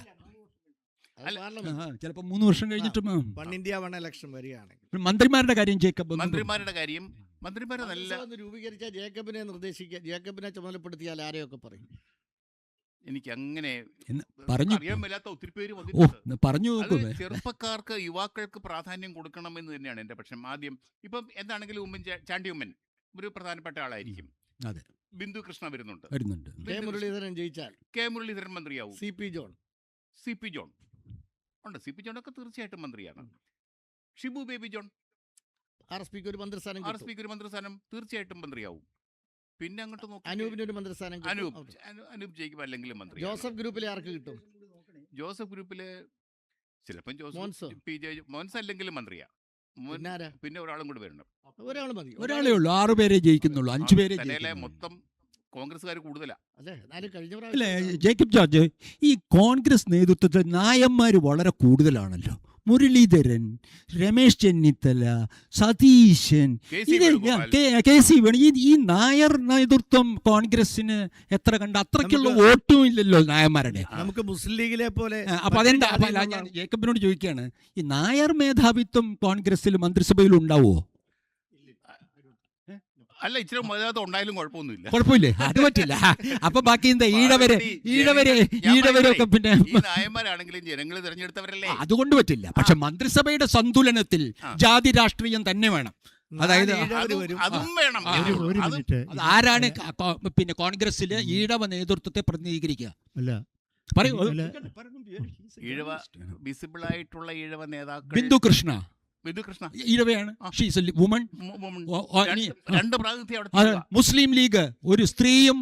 അത് പാർലമെന്റ്. ചിലപ്പോൾ 3 വർഷം കഴിഞ്ഞിട്ടും വൺ ഇന്ത്യ വൺ ഇലക്ഷൻ വരികയാണെങ്കിൽ മന്ത്രിമാരുടെ കാര്യം ജേക്കബ് മന്ത്രിമാരുടെ കാര്യം, മന്ത്രിമാരെ നല്ല മന്ത്രിസഭ രൂപീകരിച്ച ജേക്കബിനെ ചുമതലപ്പെടുത്തിയാൽ ആരെയൊക്കെ പറയും? എനിക്ക് അങ്ങനെ പറഞ്ഞു അറിയാൻ മേലാത്ത ഒത്തിരി പേര് ഓ വന്നിട്ടുണ്ട്. പറഞ്ഞു അത് നോക്കൂ. ചെറുപ്പക്കാർക്ക്, യുവാക്കൾക്ക് പ്രാധാന്യം കൊടുക്കണമെന്ന് തന്നെയാണ് എൻ്റെ പക്ഷം. ആദ്യം ഇപ്പം എന്താണെങ്കിലും ചാണ്ടി ഉമ്മൻ ഒരു പ്രധാനപ്പെട്ട ആളായിരിക്കും. അതെ. ബിന്ദു കൃഷ്ണ വരുന്നുണ്ട്. കെ മുരളീധരൻ ജയിച്ചാൽ കെ മുരളീധരൻ മന്ത്രിയാവും. CP ജോൺ CP ജോൺ ഉണ്ട്. CP ജോണൊക്കെ തീർച്ചയായിട്ടും മന്ത്രിയാണ്. ഷിബു ബേബി ജോൺ RSPക്ക് ഒരു മന്ത്രിസ്ഥാനം കിട്ടും. RSPക്ക് ഒരു മന്ത്രിസ്ഥാനം തീർച്ചയായിട്ടും മന്ത്രിയാവും. പിന്നെ അങ്ങോട്ട് നോക്കി അനൂപിന് ഒരു മന്ത്രിസ്ഥാനം കിട്ടും. അനൂപ് ജയിക്കും അല്ലെങ്കിലും മന്ത്രി. ജോസഫ് ഗ്രൂപ്പിലെ ആർക്ക് കിട്ടും? ജോസഫ് ഗ്രൂപ്പില് ചിലപ്പം മോൻസോ? മോൻസ് അല്ലെങ്കിലും മന്ത്രിയാ. പിന്നാരാ? പിന്നെ ഒരാളും കൂടി വരണം. ഒരാൾ മതി. ഒരാളേ ഉള്ളൂ, 6 പേരെ ജയിക്കുന്നുള്ളൂ, 5 പേരെ തലയിലെ ജയിക്കുന്നുള്ളൂ. മൊത്തം കോൺഗ്രസ്സുകാർ കൂടുതലാ. അതെ, എന്നാലും കഴിഞ്ഞ അല്ലേ പ്രാവശ്യം ജേക്കബ് ജോർജ്, ഈ കോൺഗ്രസ് നേതൃത്വത്തിൽ നായന്മാർ വളരെ കൂടുതലാണല്ലോ. മുരളീധരൻ, രമേശ് ചെന്നിത്തല, സതീശൻ, KC ഇത് വേണുഗോപാൽ. KC വേണു. ഈ നായർ നേതൃത്വം കോൺഗ്രസിന് എത്ര കണ്ട് അത്രയ്ക്കുള്ള വോട്ടും ഇല്ലല്ലോ നായന്മാരുടെ. നമുക്ക് മുസ്ലിം ലീഗിലെ പോലെ അപ്പൊ അതെന്താ ഞാൻ ജേക്കബിനോട് ചോദിക്കുകയാണ്, ഈ നായർ മേധാവിത്വം കോൺഗ്രസിൽ മന്ത്രിസഭയിൽ ഉണ്ടാവുമോ? അല്ല, ഇച്ചിരി മേധാവിത്വം ഉണ്ടായാലും കുഴപ്പമൊന്നുമില്ല. കുഴപ്പമില്ലേ? അത് പറ്റില്ല. അപ്പൊ ബാക്കി എന്താ ഈഴവരെയൊക്കെ പിന്നെ ഈ നായന്മാരാണെങ്കിലും ജനങ്ങൾ തിരഞ്ഞെടുത്തവരല്ലേ. അതുകൊണ്ട് പറ്റില്ല. പക്ഷെ മന്ത്രിസഭയുടെ സന്തുലനത്തിൽ ജാതി രാഷ്ട്രീയം തന്നെ വേണം. അതായത് അതും വേണം. ഒരു അത് മിനിറ്റ്. അത് ആരാണ് പിന്നെ കോൺഗ്രസിലെ ഈഴവ നേതൃത്വത്തെ പ്രതിനിധീകരിക്കുക? അല്ല, പറയൂ. അല്ല, ഈഴവ വിസിബിൾ ആയിട്ടുള്ള ഈഴവ നേതാക്കൾ. ബിന്ദു കൃഷ്ണ ബിന്ദു കൃഷ്ണ ഈഴവയാണ്. She's a woman. രണ്ട് പ്രാതിനിധ്യം അവിടെ. മുസ്ലിം ലീഗ് ഒരു സ്ത്രീയും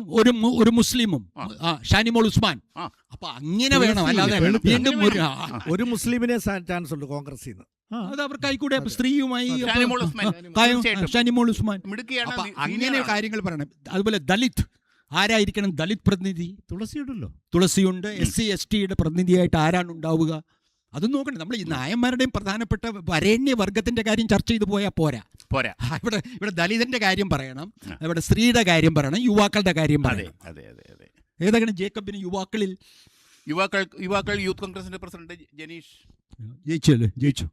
ഒരു മുസ്ലിമും, ഷാനിമോൾ ഉസ്മാൻ. അപ്പൊ അങ്ങനെ വേണം, അല്ലാതെ വീണ്ടും ഒരു മുസ്ലിമിനെ ചാൻസ് ഉണ്ട് കോൺഗ്രസിൽ നിന്ന്. അത് അവർക്ക് ആയിക്കൂടെ. സ്ത്രീയുമായി ഷാനിമോൾ ഉസ്മാൻ. മിടുക്കിയാണ്. അപ്പൊ അങ്ങനെ കാര്യങ്ങൾ പറയണം. അതുപോലെ ദലിത് ആരായിരിക്കണം ദലിത് പ്രതിനിധി? തുളസിയുണ്ടല്ലോ. തുളസിയുണ്ട്. SC ST പ്രതിനിധിയായിട്ട് ആരാണ് ഉണ്ടാവുക? അതും നോക്കണം. നമ്മൾ ഈ നായന്മാരുടെയും പ്രധാനപ്പെട്ട വരേണ്യ വർഗത്തിന്റെ കാര്യം ചർച്ച ചെയ്ത് പോയാൽ പോരാ. ഇവിടെ ദലിതന്റെ കാര്യം പറയണം, ഇവിടെ സ്ത്രീയുടെ കാര്യം പറയണം, യുവാക്കളുടെ കാര്യം പറയണം. ഏതാണ് ജേക്കബിന് യുവാക്കൾ യൂത്ത് കോൺഗ്രസിന്റെ പ്രസിഡന്റ് ജനീഷ് ജയിച്ചു.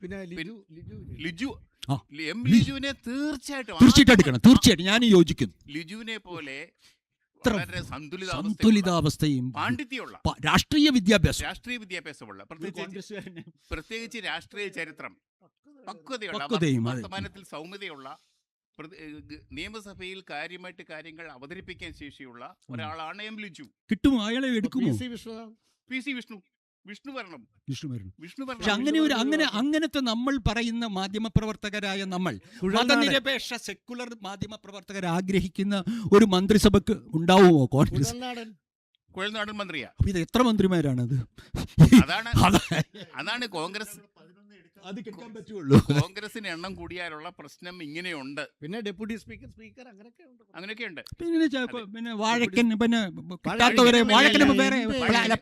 പിന്നെ ലിജു തീർച്ചയായിട്ടും എടുക്കണം. തീർച്ചയായിട്ടും ഞാൻ യോജിക്കുന്നു. ലിജുവിനെ പോലെ സന്തുലിതാവസ്ഥയും പാണ്ഡിത്യമുള്ള രാഷ്ട്രീയ വിദ്യാഭ്യാസമുള്ള, പ്രത്യേകിച്ച് രാഷ്ട്രീയ ചരിത്രം, പക്വതയുള്ള, വർത്തമാനത്തിൽ സൗമ്യതയുള്ള, നിയമസഭയിൽ കാര്യമായിട്ട് കാര്യങ്ങൾ അവതരിപ്പിക്കാൻ ശേഷിയുള്ള ഒരാളാണ് ലിജു. കിട്ടുമോ? അയാളെ എടുക്കുമോ? PC വിഷ്ണു വരണം. അങ്ങനത്തെ നമ്മൾ പറയുന്ന മാധ്യമപ്രവർത്തകരായ നമ്മൾ, മതനിരപേക്ഷ സെക്കുലർ മാധ്യമപ്രവർത്തകർ ആഗ്രഹിക്കുന്ന ഒരു മന്ത്രിസഭക്ക് ഉണ്ടാവുമോ കോൺഗ്രസ്? കുഴൽനാടൻ മന്ത്രിയാ. ഇത് എത്ര മന്ത്രിമാരാണത്? അതാണ് കോൺഗ്രസ്. അത് കിട്ടാൻ പറ്റുള്ളൂ. കോൺഗ്രസിന് എണ്ണം കൂടിയാലുള്ള പ്രശ്നം ഇങ്ങനെയുണ്ട്. പിന്നെ ഡെപ്യൂട്ടി സ്പീക്കർ അങ്ങനെയൊക്കെ ഉണ്ട്. പിന്നെ വാഴക്കന് കിട്ടാത്തവരെ വാഴക്കന് വേറെ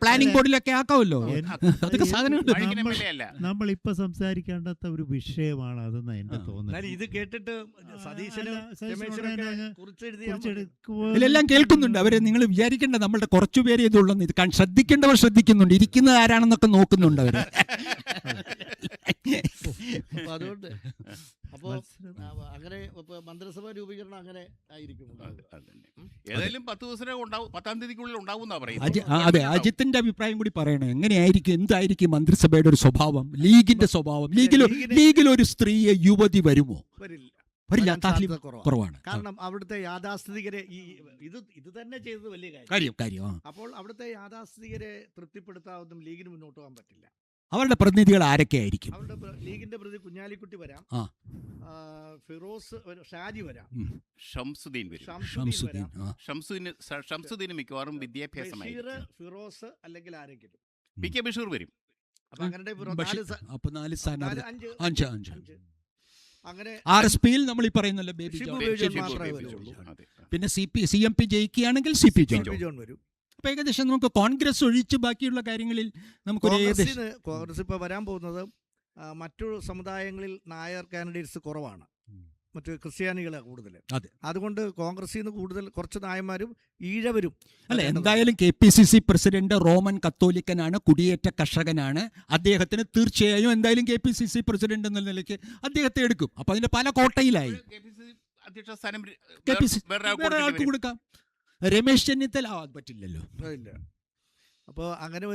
പ്ലാനിംഗ് ബോർഡിലൊക്കെ ആക്കാമല്ലോ. അതൊക്കെ സാധനങ്ങൾ നമ്മളിപ്പോ സംസാരിക്കേണ്ടാത്ത ഒരു വിഷയമാണ് അതെന്ന് എന്റെ തോന്നുന്നത്. ഇത് കേട്ടിട്ട് ഇതിലെല്ലാം കേൾക്കുന്നുണ്ട് അവരെ. നിങ്ങൾ വിചാരിക്കേണ്ട നമ്മളുടെ കുറച്ചുപേരെ ഇതുള്ളൂ. ഇത് ശ്രദ്ധിക്കേണ്ടവർ ശ്രദ്ധിക്കുന്നുണ്ട്. ഇരിക്കുന്നത് ആരാണെന്നൊക്കെ നോക്കുന്നുണ്ട് അവര്. അപ്പൊ അതുകൊണ്ട് അപ്പോ മത്സരം അങ്ങനെ ഇപ്പൊ മന്ത്രിസഭാ രൂപീകരണം അങ്ങനെ ആയിരിക്കും ഉണ്ടാവുക. അതന്നെ. ഏതായാലും 10 ദിവസം ഉണ്ടാവും, 10-ാം തീയതിക്കുള്ളിൽ ഉണ്ടാവുമെന്നാ അതെ പറയുന്നത്. അജിത്തിന്റെ അഭിപ്രായം കൂടി പറയണേ. എങ്ങനെയായിരിക്കും, എന്തായിരിക്കും മന്ത്രിസഭയുടെ ഒരു സ്വഭാവം, ലീഗിന്റെ സ്വഭാവം? ലീഗിൽ ഒരു സ്ത്രീയെ യുവതി വരുമോ? വരില്ല, വരില്ല, വരാൻ സാധ്യത കുറവാണ്. കുറവാണ്. കാരണം അവിടുത്തെ യാഥാസ്ഥിതികരെ ഇത് തന്നെ ചെയ്തത് വലിയ കാര്യം. കാര്യം അപ്പോൾ അവിടുത്തെ യാഥാസ്ഥിതികരെ തൃപ്തിപ്പെടുത്താവുന്ന ലീഗിന് മുന്നോട്ട് പോകാൻ പറ്റില്ല. അവരുടെ പ്രതിനിധികൾ ആരൊക്കെ ആയിരിക്കും? അവരുടെ ലീഗിന്റെ പ്രതി കുഞ്ഞാലിക്കുട്ടി വരാം, ആ. ഫിറോസ് ഷാജി വരാം, ഷംസുദ്ദീൻ വരും. ഷംസുദ്ദീൻ വരാം, ഷംസുദ്ദീന് മിക്കവാറും വിദ്യാഭ്യാസമായി. ബഷീർ, ഫിറോസ് അല്ലെങ്കിൽ ആരെങ്കിലും. പി കെ ബഷീർ വരും. അപ്പൊ അങ്ങനെ അപ്പൊ 4 സ്ഥാനാർത്ഥി, 5 അങ്ങനെ RSP യിൽ നമ്മൾ ഈ പറയുന്നല്ലോ Baby Shibu John. Baby John Shibu മാത്രമേ ബേബി വരുള്ളൂ. ജോൺ. അതെ. പിന്നെ CMP ജയിക്കുകയാണെങ്കിൽ CP ജോൺ. ജോൺ വരും. അപ്പൊ ഏകദേശം നമുക്ക് കോൺഗ്രസ് ഒഴിച്ച് ബാക്കിയുള്ള കാര്യങ്ങളിൽ നമുക്കൊരു ഏകദേശം കോൺഗ്രസ് ഇപ്പൊ വരാൻ പോകുന്നത് മറ്റു സമുദായങ്ങളിൽ നായർ കാൻഡിഡേറ്റ്സ് കുറവാണ്, മറ്റു ക്രിസ്ത്യാനികളെ കൂടുതൽ. അതെ. അതുകൊണ്ട് കോൺഗ്രസിൽ നിന്ന് കൂടുതൽ കുറച്ച് നായന്മാരും ഈഴവരും. അല്ല, എന്തായാലും KPCC പ്രസിഡന്റ് റോമൻ കത്തോലിക്കനാണ്, കുടിയേറ്റ കർഷകനാണ്. അദ്ദേഹത്തിന് തീർച്ചയായും എന്തായാലും KPCC പ്രസിഡന്റ് എന്ന നിലയ്ക്ക് അദ്ദേഹത്തെ എടുക്കും. അപ്പൊ അതിന്റെ പല കോട്ടയിലായി. KPCC അധ്യക്ഷ സ്ഥാനം KPCC വേറെ വേറെ ആൾക്ക് കൊടുക്കാം. രമേശ് ചെന്നിത്തല അത് പറ്റില്ലല്ലോ. ഇല്ല. അപ്പോൾ അങ്ങനെ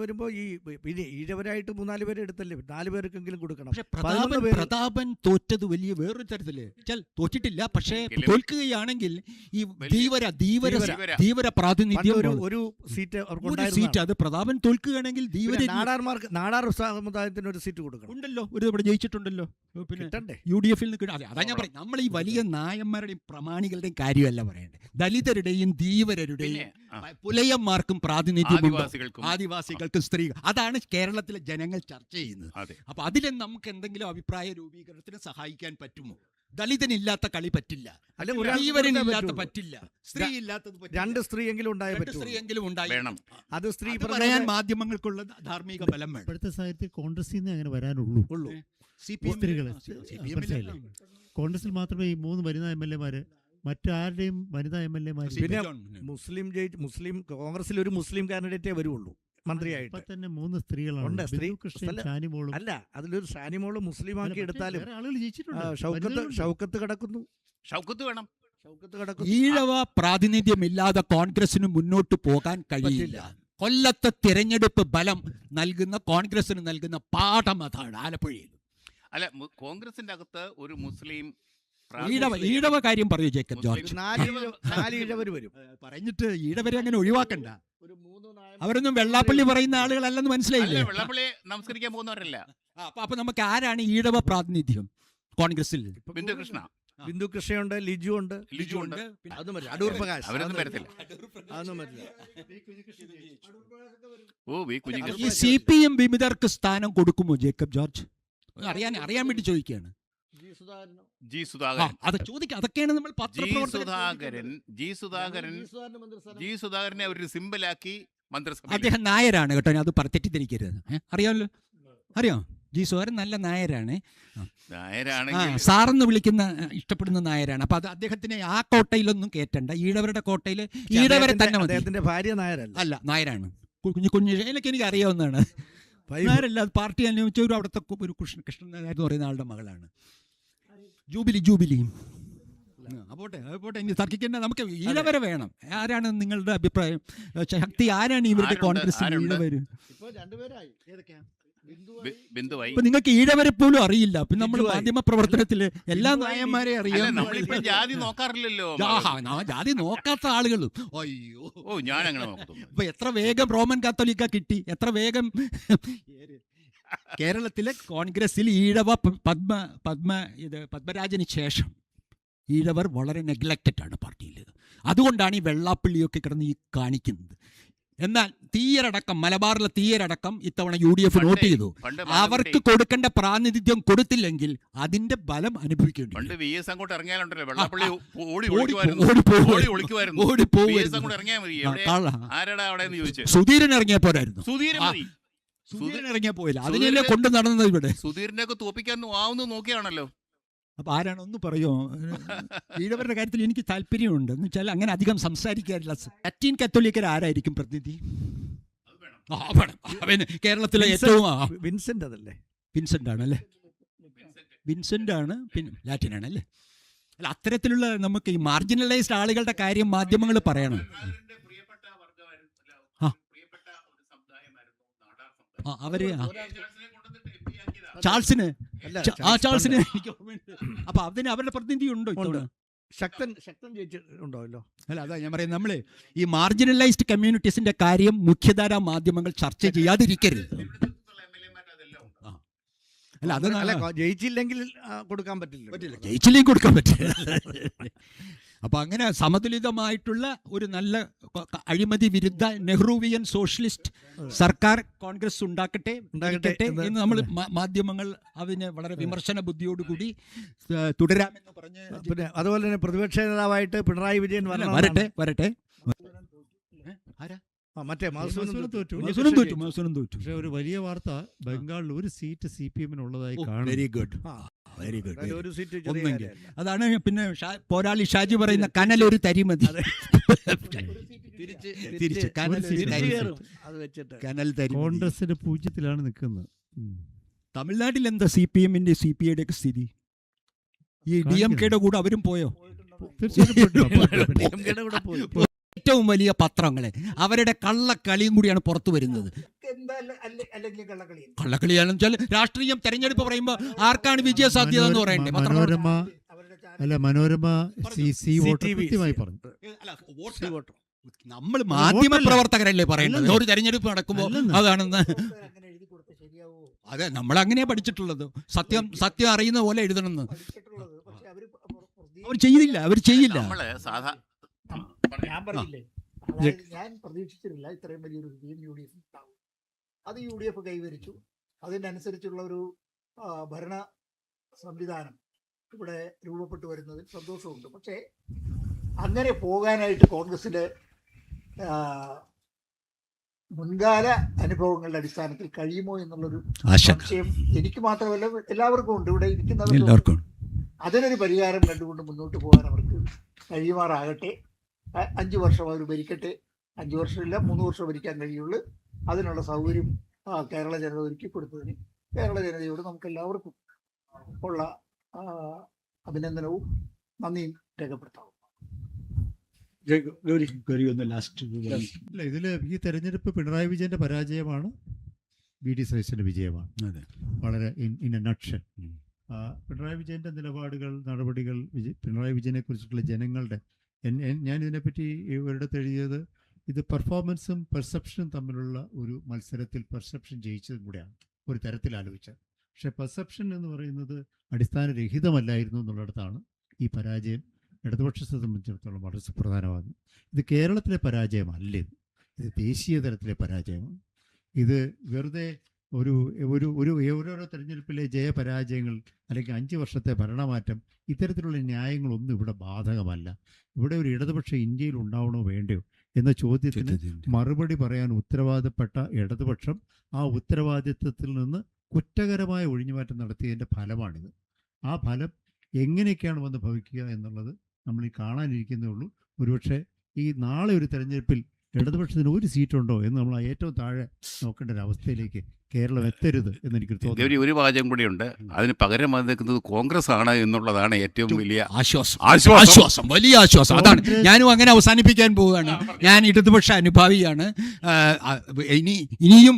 വരുമ്പോൾ ഈ പിന്നെ ഈഴവരായിട്ട് 3-4 പേരെ എടുത്തല്ലേ, 4 പേർക്കെങ്കിലും കൊടുക്കണം. പക്ഷെ 11 പേര് പ്രതാപൻ തോറ്റത് വലിയ വേറൊരു തരത്തില് തോറ്റിട്ടില്ല. പക്ഷേ തോൽക്കുകയാണെങ്കിൽ ഈ ധീവര പ്രാതിനിധ്യം ഒരു സീറ്റ് സീറ്റ് അത് പ്രതാപൻ തോൽക്കുകയാണെങ്കിൽ നാടാർ സമുദായത്തിന് ഒരു സീറ്റ് കൊടുക്കണം. ഉണ്ടല്ലോ, ഒരു തവണ ജയിച്ചിട്ടുണ്ടല്ലോ. പിന്നെ കിട്ടണ്ടേ? UDF ൽ നിന്ന് അതെ, അതാ ഞാൻ പറയും. നമ്മൾ ഈ വലിയ നായന്മാരുടെയും പ്രമാണികളുടെയും കാര്യമല്ല പറയേണ്ടത്. ദലിതരുടെയും ധീവരരുടെയും പുലയന്മാർക്കും പ്രാതിനിധ്യമുണ്ട്, ആദിവാസികൾക്കും സ്ത്രീകൾ. അതാണ് കേരളത്തിലെ ജനങ്ങൾ ചർച്ച ചെയ്യുന്നത്. അപ്പൊ അതിൽ നമുക്ക് എന്തെങ്കിലും അഭിപ്രായ രൂപീകരണത്തിന് സഹായിക്കാൻ പറ്റുമോ? ദലിതനില്ലാത്ത കളി പറ്റില്ല, ധീവരനില്ലാത്ത പറ്റില്ല, സ്ത്രീ ഇല്ലാത്തത് പറ്റില്ല. 2 സ്ത്രീയെങ്കിലും ഉണ്ടായ സ്ത്രീയെങ്കിലും ഉണ്ടായി. അത് സ്ത്രീ പറയാൻ മാധ്യമങ്ങൾക്കുള്ള ധാർമ്മിക ബലം വേണം. ഇപ്പോഴത്തെ സാഹിത്യത്തിൽ കോൺഗ്രസിൽ നിന്ന് അങ്ങനെ വരാനുള്ളൂ. സ്ത്രീകൾ മനസ്സിലായില്ലേ? കോൺഗ്രസിൽ മാത്രമേ ഈ 3 വനിതാ MLA-മാര്, മറ്റാരുടെയും വനിതാ MLA-മാര്. പിന്നെ മുസ്ലിം കോൺഗ്രസിൽ ഒരു മുസ്ലിം കാൻഡിഡേറ്റേ വരുള്ളൂ മന്ത്രിയായിട്ട്. തന്നെ 3 സ്ത്രീകളാണ്. അല്ല, അതിലൊരു ഷാനിമോള് മുസ്ലിം ആക്കി എടുത്താലും ആളുകൾ ജയിച്ചിട്ടുണ്ട്. ഷൗക്കത്ത് കിടക്കുന്നു. ഷൗക്കത്ത് വേണം. ഈഴവ പ്രാതിനിധ്യമില്ലാതെ കോൺഗ്രസിന് മുന്നോട്ട് പോകാൻ കഴിയില്ല. കൊല്ലത്തെ തിരഞ്ഞെടുപ്പ് ബലം നൽകുന്ന കോൺഗ്രസിന് നൽകുന്ന പാഠം അതാണ് ആലപ്പുഴയിൽ. അല്ല, കോൺഗ്രസിന്റെ അകത്ത് ഒരു മുസ്ലിം ഈഴവ കാര്യം പറയൂ ജേക്കബ് ജോർജ്. 4 ഈഴവർ വരും. പറഞ്ഞിട്ട് ഈഴവരെ അങ്ങനെ ഒഴിവാക്കണ്ട. അവരൊന്നും വെള്ളാപ്പള്ളി പറയുന്ന ആളുകളല്ലെന്ന് മനസ്സിലായില്ലേ? വെള്ളാപ്പള്ളി നമസ്കരിക്കാൻ പോകുന്നവരല്ല. അപ്പൊ നമുക്ക് ആരാണ് ഈഴവ പ്രാതിനിധ്യം കോൺഗ്രസിൽ? ബിന്ദു കൃഷ്ണയുണ്ട്, ലിജു ഉണ്ട്. അടൂർ പ്രകാശ്. അവരൊന്നും വരത്തില്ല. ഈ CPM വിമതർക്ക് സ്ഥാനം കൊടുക്കുമോ ജേക്കബ് ജോർജ്? അറിയാൻ വേണ്ടി ചോദിക്കുകയാണ്. ജി സുധാകരൻ അത് ചോദിക്കാം. അതൊക്കെയാണ് നമ്മൾ ജി സുധാകരനെ ഒരു സിമ്പിളാക്കി മന്ത്രിസഭ. അദ്ദേഹം നായരാണ് കേട്ടോ, അത് തെറ്റിദ്ധരിക്കരുത്. അറിയാമല്ലോ, അറിയാം. ജി സുധാകരൻ നല്ല നായരാണ്. സാറെന്ന് വിളിക്കുന്ന ഇഷ്ടപ്പെടുന്ന നായരാണ്. അപ്പൊ അത് അദ്ദേഹത്തിനെ ആ കോട്ടയിലൊന്നും കേറ്റണ്ട. ഈഴവരുടെ കോട്ടയിൽ ഈഴവരെ തന്നെ മതി. അദ്ദേഹത്തിന്റെ ഭാര്യ നായരല്ല, അല്ല നായരാണ്. കുഞ്ഞിലേക്ക് എനിക്ക് അറിയാവുന്നതാണ്. നായരല്ല, അത് പാർട്ടി അന്വേഷിച്ച ഒരു അവിടുത്തെ ഒരു കൃഷ്ണൻ നായർ എന്ന് പറയുന്ന ആളുടെ മകളാണ്. ജൂബിലി. പോട്ടെ, ഇനി തർക്കിക്കേണ്ട. നമുക്ക് ഈഴവരെ വേണം. ആരാണ് നിങ്ങളുടെ അഭിപ്രായം? ശക്തി ആരാണ് ഇവരുടെ കോൺഗ്രസ്? ഈഴവര് ഇപ്പൊ നിങ്ങൾക്ക് ഈഴവരെ പോലും അറിയില്ല. പിന്നെ നമ്മൾ മാധ്യമ പ്രവർത്തനത്തില് എല്ലാ നായന്മാരെയും അറിയാം. ജാതി നോക്കാറില്ലല്ലോ. ജാതി നോക്കാത്ത ആളുകളും. അയ്യോ, ഞാൻ അങ്ങനെ ഇപ്പൊ എത്ര വേഗം റോമൻ കാത്തോലിക്ക കിട്ടി, എത്ര വേഗം കേരളത്തിലെ കോൺഗ്രസിൽ ഈഴവ പത്മരാജന് ശേഷം ഈഴവർ വളരെ നെഗ്ലക്റ്റഡ് ആണ് പാർട്ടിയിൽ. അതുകൊണ്ടാണ് ഈ വെള്ളാപ്പള്ളിയൊക്കെ കിടന്ന് ഈ കാണിക്കുന്നത്. എന്നാൽ തീയരടക്കം, മലബാറിലെ തീയരടക്കം ഇത്തവണ UDF നോട്ട് ചെയ്തു. അവർക്ക് കൊടുക്കേണ്ട പ്രാതിനിധ്യം കൊടുത്തില്ലെങ്കിൽ അതിന്റെ ബലം അനുഭവിക്കേണ്ടി. സുധീരൻ ഇറങ്ങിയ പോരായിരുന്നു. സുധീരൻ ഇറങ്ങിയ പോയില്ല. അതിനെല്ലാം കൊണ്ട് നടന്നത് ഇവിടെ. സുധീരനെയൊക്കെ തോപ്പിക്കാൻ ആവുന്ന നോക്കിയാണല്ലോ. അപ്പൊ ആരാണ് ഒന്ന് പറയോ? ഈഴവരുടെ കാര്യത്തിൽ എനിക്ക് താല്പര്യമുണ്ട്. എന്ന് വെച്ചാൽ അങ്ങനെ അധികം സംസാരിക്കാറില്ല. ലത്തീൻ കത്തോലിക്കർ ആരായിരിക്കും പ്രതിനിധി? കേരളത്തിലെ ഏറ്റവും വിൻസെന്റ് അതല്ലേ? വിൻസെന്റ് ആണല്ലേ? വിൻസെൻ്റ് ആണ്, പിന്നെ ലാറ്റിനാണ് അല്ലേ? അല്ല, അത്തരത്തിലുള്ള നമുക്ക് ഈ മാർജിനലൈസ്ഡ് ആളുകളുടെ കാര്യം മാധ്യമങ്ങൾ പറയണം. സർക്കാരിന്റെ പ്രിയപ്പെട്ട വർഗ്ഗമായിരുന്നു, ആ. പ്രിയപ്പെട്ട ഒരു സമുദായമായിരുന്നു നാടാർ സമുദായം. ആ, അവര് ചാൾസിനെ കൊണ്ടുവന്നിട്ട് MP ആക്കിയതാണ്. ചാൾസിന് അല്ല, ചാൾസിന് എനിക്ക് ഓർമ്മയുണ്ട്. അപ്പൊ അതിന് അവരുടെ പ്രതിനിധി ഉണ്ടോ ഇത്തവണ? ശക്തൻ ജയിച്ചിട്ടുണ്ടോ? അല്ല, അതാ ഞാൻ പറയുന്നത്, നമ്മൾ ഈ മാർജിനലൈസ്ഡ് കമ്മ്യൂണിറ്റീസിന്റെ കാര്യം മുഖ്യധാരാ മാധ്യമങ്ങൾ ചർച്ച ചെയ്യാതിരിക്കരുത്. ഇവിടുത്തെ MLA-മാർ അതെല്ലാം ഉണ്ട്. അല്ല, അത് അല്ല, ജയിച്ചില്ലെങ്കിൽ കൊടുക്കാൻ പറ്റില്ല. ജയിച്ചില്ലെങ്കിൽ കൊടുക്കാൻ പറ്റില്ല. അപ്പൊ അങ്ങനെ സമതുലിതമായിട്ടുള്ള ഒരു നല്ല അഴിമതി വിരുദ്ധ നെഹ്റുവിയൻ സോഷ്യലിസ്റ്റ് സർക്കാർ കോൺഗ്രസ് ഉണ്ടാക്കട്ടെ എന്ന് നമ്മൾ മാധ്യമങ്ങൾ അതിനെ വളരെ വിമർശന ബുദ്ധിയോടുകൂടി തുടരാമെന്ന് പറഞ്ഞ്, പിന്നെ അതുപോലെ തന്നെ പ്രതിപക്ഷ നേതാവായിട്ട് പിണറായി വിജയൻ വരട്ടെ. മറ്റേ മധുസൂദനൻ തോറ്റു. മധുസൂദനൻ തോറ്റു. പക്ഷെ ഒരു വലിയ വാർത്ത, ബംഗാളിൽ ഒരു സീറ്റ് CPM ഉള്ളതായി കാണുന്നു. Very good, very good. ഒരു സീറ്റ് ഒന്നെങ്കിൽ അതാണ് പിന്നെ പോരാളി ഷാജി പറയുന്ന കനൽ ഒരു തരി മതി. തിരിച്ച് കനൽ തരി. കോൺഗ്രസിന്റെ 0-ലാണ് നിൽക്കുന്നത്. തമിഴ്നാട്ടിൽ എന്താ CPM-ന്റെ CPI യുടെ ഒക്കെ സ്ഥിതി? ഈ DMK-യുടെ കൂടെ അവരും പോയോ? തീർച്ചയായിട്ടും ഏറ്റവും വലിയ പത്രങ്ങളെ അവരുടെ കള്ളക്കളിയും കൂടിയാണ് പുറത്തു വരുന്നത്. കള്ളക്കളിയാണെന്ന് വെച്ചാൽ രാഷ്ട്രീയം തെരഞ്ഞെടുപ്പ് പറയുമ്പോൾ ആർക്കാണ് വിജയ സാധ്യത എന്ന് പറയണ്ടേ? മനോരമ കൃത്യമായി പറഞ്ഞു. നമ്മൾ മാധ്യമ പ്രവർത്തകരല്ലേ പറയുന്നത് ഒരു തെരഞ്ഞെടുപ്പ് നടക്കുമ്പോൾ അതാണെന്ന്? അതെ, നമ്മൾ അങ്ങനെയാ പഠിച്ചിട്ടുള്ളത്. സത്യം അറിയുന്ന പോലെ എഴുതണമെന്ന്. അവർ ചെയ്യില്ല. ഞാൻ പറഞ്ഞില്ലേ, ഞാൻ പ്രതീക്ഷിച്ചിട്ടില്ല ഇത്രയും വലിയൊരു വിജയം UDF ഉണ്ടാവും. അത് UDF കൈവരിച്ചു. അതിനനുസരിച്ചുള്ള ഒരു ഭരണ സംവിധാനം ഇവിടെ രൂപപ്പെട്ടു വരുന്നതിൽ സന്തോഷമുണ്ട്. പക്ഷേ അങ്ങനെ പോകാനായിട്ട് കോൺഗ്രസിന്റെ മുൻകാല അനുഭവങ്ങളുടെ അടിസ്ഥാനത്തിൽ കഴിയുമോ എന്നുള്ളൊരു സംശയം എനിക്ക് മാത്രമല്ല എല്ലാവർക്കും ഉണ്ട്, ഇവിടെ ഇരിക്കുന്നവർക്കും. അതിനൊരു പരിഹാരം കണ്ടുകൊണ്ട് മുന്നോട്ട് പോകാൻ അവർക്ക് കഴിയുമാറാകട്ടെ. 5 വർഷം അവർ ഭരിക്കട്ടെ. 5 വർഷമില്ല, 3 വർഷം ഭരിക്കാൻ കഴിയുള്ളൂ. അതിനുള്ള സൗകര്യം കേരള ജനത ഒരുക്കി കൊടുത്തതിന് കേരള ജനതയോട് നമുക്ക് എല്ലാവർക്കും ഉള്ള അഭിനന്ദനവും നന്ദിയും രേഖപ്പെടുത്താവും. ഇതില് ഈ തെരഞ്ഞെടുപ്പ് പിണറായി വിജയന്റെ പരാജയമാണ്, VD സതീശന്റെ വിജയമാണ്. വളരെ ഇൻ എ നട്ട്ഷെൽ. പിണറായി വിജയന്റെ നിലപാടുകൾ, നടപടികൾ, പിണറായി വിജയനെ കുറിച്ചിട്ടുള്ള ജനങ്ങളുടെ, ഞാൻ ഇതിനെപ്പറ്റി ഒരിടത്ത് എഴുതിയത്, ഇത് പെർഫോമൻസും പെർസെപ്ഷനും തമ്മിലുള്ള ഒരു മത്സരത്തിൽ പെർസെപ്ഷൻ ജയിച്ചതും കൂടെയാണ് ഒരു തരത്തിൽ ആലോചിച്ചത്. പക്ഷെ പെർസെപ്ഷൻ എന്ന് പറയുന്നത് അടിസ്ഥാനരഹിതമല്ലായിരുന്നു എന്നുള്ളിടത്താണ് ഈ പരാജയം ഇടതുപക്ഷത്തെ സംബന്ധിച്ചിടത്തോളം വളരെ സുപ്രധാനമാകുന്നത്. ഇത് കേരളത്തിലെ പരാജയമല്ല, ഇത് ദേശീയ തലത്തിലെ പരാജയമാണ്. ഇത് വെറുതെ ഓരോരോ തെരഞ്ഞെടുപ്പിലെ ജയപരാജയങ്ങൾ അല്ലെങ്കിൽ 5 വർഷത്തെ ഭരണമാറ്റം, ഇത്തരത്തിലുള്ള ന്യായങ്ങളൊന്നും ഇവിടെ ബാധകമല്ല. ഇവിടെ ഒരു ഇടതുപക്ഷ ഇന്ത്യയിൽ ഉണ്ടാവണോ വേണ്ടയോ എന്ന ചോദ്യത്തിന് മറുപടി പറയാൻ ഉത്തരവാദപ്പെട്ട ഇടതുപക്ഷം ആ ഉത്തരവാദിത്വത്തിൽ നിന്ന് കുറ്റകരമായ ഒഴിഞ്ഞുമാറ്റം നടത്തിയതിൻ്റെ ഫലമാണിത്. ആ ഫലം എങ്ങനെയൊക്കെയാണ് വന്ന് ഭവിക്കുക എന്നുള്ളത് നമ്മൾ ഈ കാണാനിരിക്കുന്നേ ഉള്ളൂ. ഒരുപക്ഷെ ഈ നാളെ ഒരു തെരഞ്ഞെടുപ്പിൽ ഇടതുപക്ഷത്തിന് 1 സീറ്റുണ്ടോ എന്ന് നമ്മൾ ഏറ്റവും താഴെ നോക്കേണ്ട ഒരു അവസ്ഥയിലേക്ക് കേരളം എത്തരുത് എന്ന് എനിക്ക് തോന്നുന്നു. ഒരു വാചകം കൂടിയുണ്ട്, അതിന് പകരം വന്ന് നിൽക്കുന്നത് കോൺഗ്രസ് ആണ് എന്നുള്ളതാണ് ഏറ്റവും വലിയ ആശ്വാസം, വലിയ ആശ്വാസം. അതാണ് ഞാനും അങ്ങനെ അവസാനിപ്പിക്കാൻ പോവുകയാണ്. ഞാൻ ഇടതുപക്ഷ അനുഭാവിയാണ്. ഇനിയും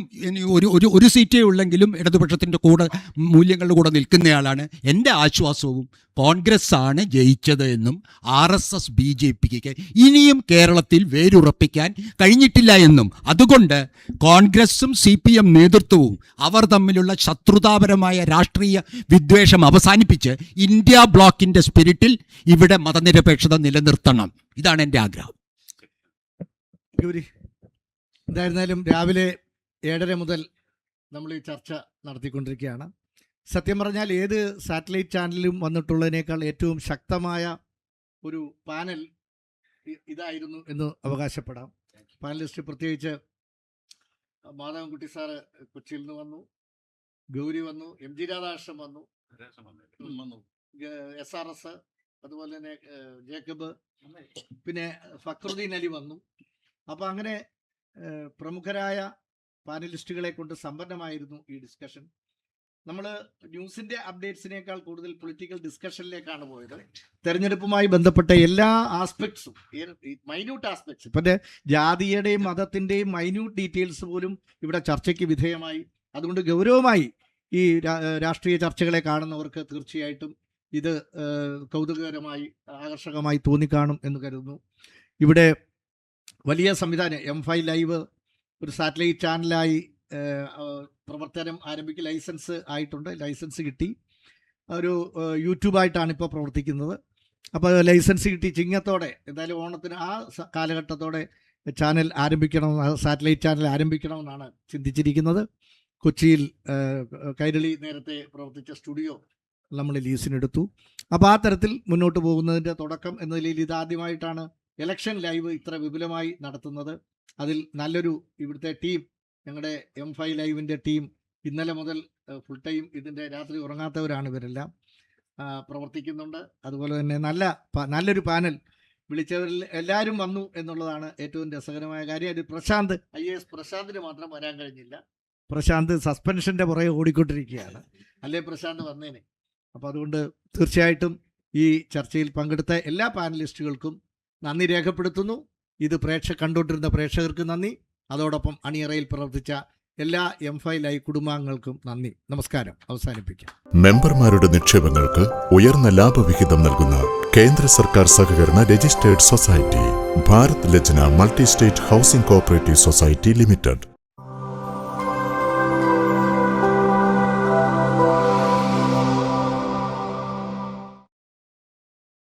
ഒരു സീറ്റേ ഉള്ളെങ്കിലും ഇടതുപക്ഷത്തിൻ്റെ കൂടെ, മൂല്യങ്ങളുടെ കൂടെ നിൽക്കുന്നയാളാണ്. എൻ്റെ ആശ്വാസവും കോൺഗ്രസ് ആണ് ജയിച്ചത് എന്നും RSS BJPക്ക് ഇനിയും കേരളത്തിൽ വേരുറപ്പിക്കാൻ കഴിഞ്ഞിട്ടില്ല എന്നും, അതുകൊണ്ട് കോൺഗ്രസും CPM നേതൃത്വവും അവർ തമ്മിലുള്ള ശത്രുതാപരമായ രാഷ്ട്രീയ വിദ്വേഷം അവസാനിപ്പിച്ച് ഇന്ത്യ ബ്ലോക്കിന്റെ സ്പിരിറ്റിൽ ഇവിടെ മതനിരപേക്ഷത നിലനിർത്തണം. ഇതാണ് എൻ്റെ ആഗ്രഹം. എന്തായിരുന്നാലും രാവിലെ 7:30 മുതൽ നമ്മൾ ഈ ചർച്ച നടത്തിക്കൊണ്ടിരിക്കുകയാണ്. സത്യം പറഞ്ഞാൽ ഏത് സാറ്റലൈറ്റ് ചാനലിലും വന്നിട്ടുള്ളതിനേക്കാൾ ഏറ്റവും ശക്തമായ ഒരു പാനൽ ഇതായിരുന്നു എന്ന് അവകാശപ്പെടാം. പാനലിസ്റ്റ് പ്രത്യേകിച്ച് മാധവൻകുട്ടി സാറ് കൊച്ചിയിൽ നിന്ന് വന്നു, ഗൗരി വന്നു, MG രാധാകൃഷ്ണൻ വന്നു, SRS, അതുപോലെ തന്നെ ജേക്കബ്, പിന്നെ ഫക്രുദ്ദീൻ അലി വന്നു. അപ്പോൾ അങ്ങനെ പ്രമുഖരായ പാനലിസ്റ്റുകളെ കൊണ്ട് സമ്പന്നമായിരുന്നു ഈ ഡിസ്കഷൻ. നമ്മൾ ന്യൂസിന്റെ അപ്ഡേറ്റ്സിനേക്കാൾ കൂടുതൽ പൊളിറ്റിക്കൽ ഡിസ്കഷനിലേക്കാണ് പോയത്. തെരഞ്ഞെടുപ്പുമായി ബന്ധപ്പെട്ട എല്ലാ ആസ്പെക്ട്സും, മൈന്യൂട്ട് ആസ്പെക്ട്സ്, ഇപ്പം ജാതിയുടെയും മതത്തിൻ്റെയും മൈന്യൂട്ട് ഡീറ്റെയിൽസ് പോലും ഇവിടെ ചർച്ചയ്ക്ക് വിധേയമായി. അതുകൊണ്ട് ഗൗരവമായി ഈ രാഷ്ട്രീയ ചർച്ചകളെ കാണുന്നവർക്ക് തീർച്ചയായിട്ടും ഇത് കൗതുകകരമായി ആകർഷകമായി തോന്നിക്കാണും എന്ന് കരുതുന്നു. ഇവിടെ വലിയ സംവിധാനം M5 ലൈവ് ഒരു സാറ്റലൈറ്റ് ചാനലായി പ്രവർത്തനം ആരംഭിക്കുക, ലൈസൻസ് ആയിട്ടുണ്ട്, ലൈസൻസ് കിട്ടി. ഒരു യൂട്യൂബായിട്ടാണ് ഇപ്പോൾ പ്രവർത്തിക്കുന്നത്. അപ്പോൾ ലൈസൻസ് കിട്ടി ചിങ്ങത്തോടെ, എന്തായാലും ഓണത്തിന് ആ കാലഘട്ടത്തോടെ ചാനൽ ആരംഭിക്കണം, സാറ്റലൈറ്റ് ചാനൽ ആരംഭിക്കണമെന്നാണ് ചിന്തിച്ചിരിക്കുന്നത്. കൊച്ചിയിൽ കൈരളി നേരത്തെ പ്രവർത്തിച്ച സ്റ്റുഡിയോ നമ്മൾ ലീസിനെടുത്തു. അപ്പോൾ ആ തരത്തിൽ മുന്നോട്ട് പോകുന്നതിൻ്റെ തുടക്കം എന്ന നിലയിൽ ഇതാദ്യമായിട്ടാണ് ഇലക്ഷൻ ലൈവ് ഇത്ര വിപുലമായി നടത്തുന്നത്. അതിൽ നല്ലൊരു ഇവിടുത്തെ ടീം, ഞങ്ങളുടെ M5 ലൈവിൻ്റെ ടീം ഇന്നലെ മുതൽ ഫുൾ ടൈം ഇതിൻ്റെ രാത്രി ഉറങ്ങാത്തവരാണ് ഇവരെല്ലാം, പ്രവർത്തിക്കുന്നുണ്ട്. അതുപോലെ തന്നെ നല്ലൊരു പാനൽ വിളിച്ചവരിൽ എല്ലാവരും വന്നു എന്നുള്ളതാണ് ഏറ്റവും രസകരമായ കാര്യം. അത് പ്രശാന്ത് IAS പ്രശാന്തിന് മാത്രം വരാൻ കഴിഞ്ഞില്ല. പ്രശാന്ത് സസ്പെൻഷൻ്റെ പുറകെ ഓടിക്കൊണ്ടിരിക്കുകയാണ്, അല്ലേ പ്രശാന്ത് വന്നേനെ. അപ്പോൾ അതുകൊണ്ട് തീർച്ചയായിട്ടും ഈ ചർച്ചയിൽ പങ്കെടുത്ത എല്ലാ പാനലിസ്റ്റുകൾക്കും നന്ദി രേഖപ്പെടുത്തുന്നു. ഇത് കണ്ടുകൊണ്ടിരുന്ന പ്രേക്ഷകർക്ക് നന്ദി. അതോടൊപ്പം അണിയറയിൽ പ്രവർത്തിച്ച എല്ലാ M5 ലൈവ് കുടുംബാംഗങ്ങൾക്കും നന്ദി. നമസ്കാരം. അവസാനിപ്പിക്കാം. മെമ്പർമാരുടെ നിക്ഷേപങ്ങൾക്ക് ഉയർന്ന ലാഭവിഹിതം നൽകുന്ന കേന്ദ്ര സർക്കാർ സഹകരണ registered society Bharat Lajna multi state housing cooperative society limited.